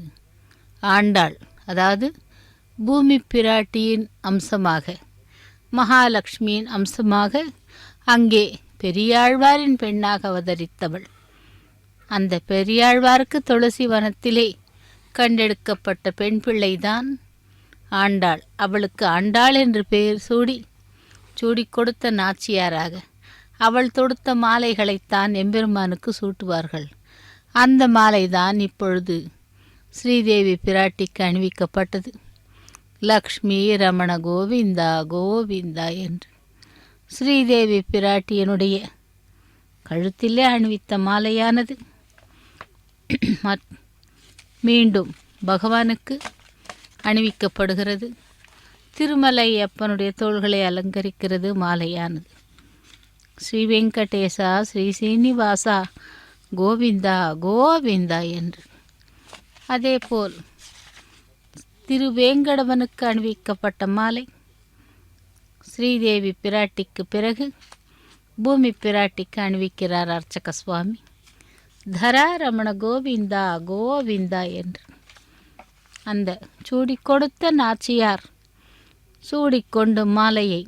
ஆண்டாள், அதாவது பூமி பிராட்டியின் அம்சமாக, மகாலட்சுமியின் அம்சமாக அங்கே பெரியாழ்வாரின் பெண்ணாக அவதரித்தவள். அந்த பெரியாழ்வாருக்கு துளசி வனத்திலே கண்டெடுக்கப்பட்ட பெண் பிள்ளைதான் ஆண்டாள். அவளுக்கு ஆண்டாள் என்று பெயர் சூடி கொடுத்த நாச்சியாராக அவள் தொடுத்த மாலைகளைத்தான் எம்பெருமானுக்கு சூட்டுவார்கள். அந்த மாலைதான் இப்பொழுது ஸ்ரீதேவி பிராட்டிக்கு அணிவிக்கப்பட்டது. லக்ஷ்மி ரமண கோவிந்தா கோவிந்தா என்று ஸ்ரீதேவி பிராட்டியனுடைய கழுத்திலே அணிவித்த மாலையானது மீண்டும் பகவானுக்கு அணிவிக்கப்படுகிறது. திருமலை அப்பனுடைய தோள்களை அலங்கரிக்கிறது மாலையானது. ஸ்ரீ வெங்கடேசா ஸ்ரீ சீனிவாசா கோவிந்தா கோவிந்தா என்று. அதேபோல் திருவேங்கடவனுக்கு அணிவிக்கப்பட்ட மாலை ஸ்ரீதேவி பிராட்டிக்கு பிறகு பூமி பிராட்டிக்கு அணிவிக்கிறார் அர்ச்சக சுவாமி. தரா ரமண கோவிந்தா கோவிந்தா என்று அந்த சூடி கொடுத்த நாச்சியார் சூடிக்கொண்டு மாலையை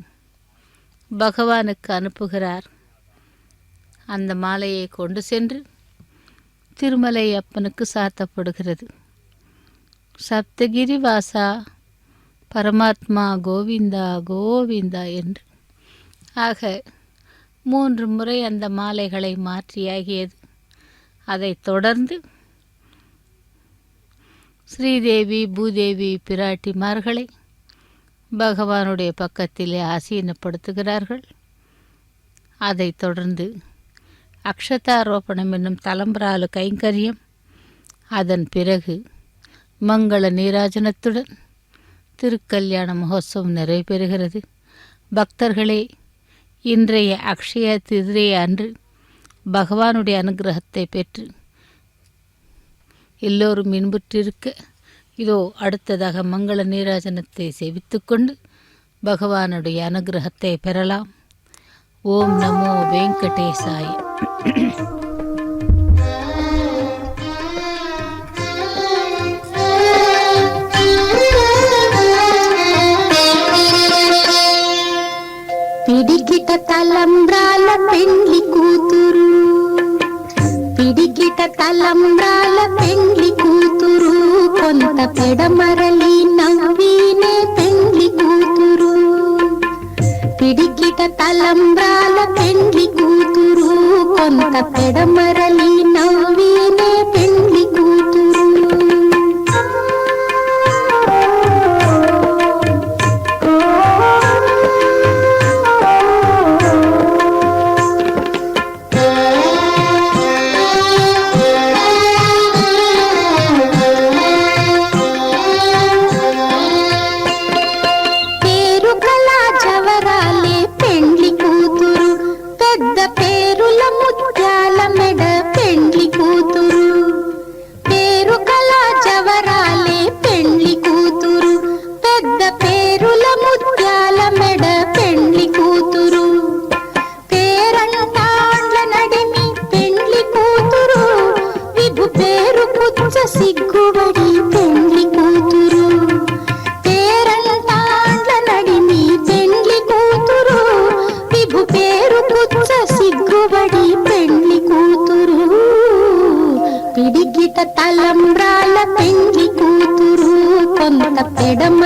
பகவானுக்கு அனுப்புகிறார். அந்த மாலையை கொண்டு சென்று திருமலை அப்பனுக்கு சாத்தப்படுகிறது. சப்தகிரி வாசா பரமாத்மா கோவிந்தா கோவிந்தா என்று. ஆக 3 முறை அந்த மாலைகளை மாற்றியாகியது. அதைத் தொடர்ந்து ஸ்ரீதேவி பூதேவி பிராட்டிமார்களை பகவானுடைய பக்கத்திலே ஆசீனப்படுத்துகிறார்கள். அதைத் தொடர்ந்து அக்ஷதாரோபணம் என்னும் தலம்பராலு கைங்கரியம். அதன் பிறகு மங்கள நீராஜனத்துடன் திருக்கல்யாண மகோத்சவம் நிறைவேறுகிறது. பக்தர்களே, இன்றைய அக்ஷய திருதியை அன்று பகவானுடைய அனுகிரகத்தை பெற்று எல்லோரும் இன்புற்றிருக்க இதோ அடுத்ததாக மங்கள நீராஜனத்தை சேவித்துக்கொண்டு பகவானுடைய அனுகிரகத்தை பெறலாம். ஓம் நமோ வெங்கடேசாய. పిడికిట తలంబ్రాల పెండ్లి కూతురు, పిడికిట తలంబ్రాల పెండ్లి కూతురు, కొంత పెడమరలి నవ్వినే పెండ్లి కూతురు. పిడికిట తలంబ్రాల పెండ్లి కూతురు, కొంత పెడమరలి నవ్వినే పెండ్లి కూతురు. పేరుల ముత్యాల మెడ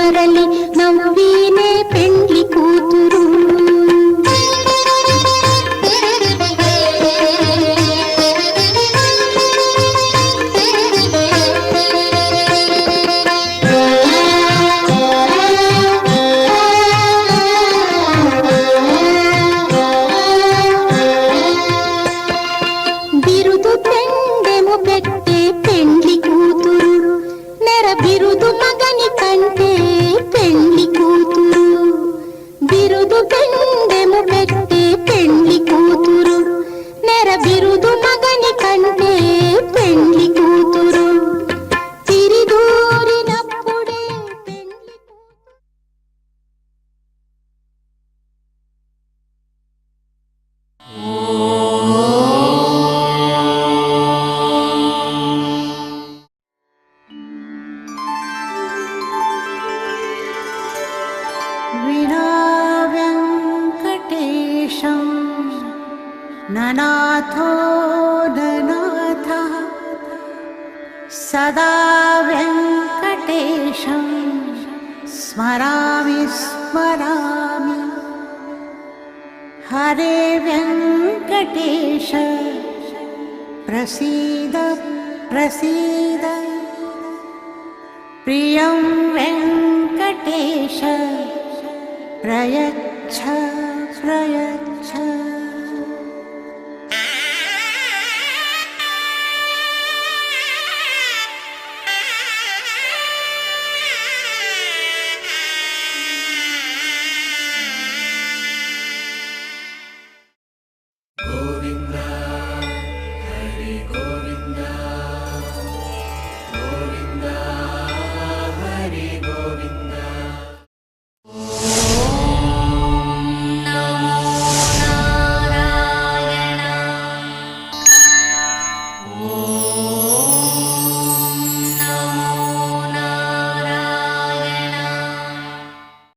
పెడమరలి నవ్వీనే పెండ్లి కూతురు. బిరుదు పెండెము పెట్టే పెండ్లి కూతురు, నెర బిరుదు మగని కంటే పెండ్లి కూతురు. బిరుదు పెండెము పెట్టే పెండ్లి కూతురు, నెర బిరుదు మగని కంటే పెండ్లి కూతురు. తిరిదూరినప్పుడే పెండ్లి కూతురు. विना वेङ्कटेशं ननाथो ननाथः सदा वेङ्कटेशं स्मरामि स्मरामि. हरे वेङ्कटेश प्रसीद प्रसीद. प्रियं वेङ्कटेश प्रयच्छ प्रयच्छ.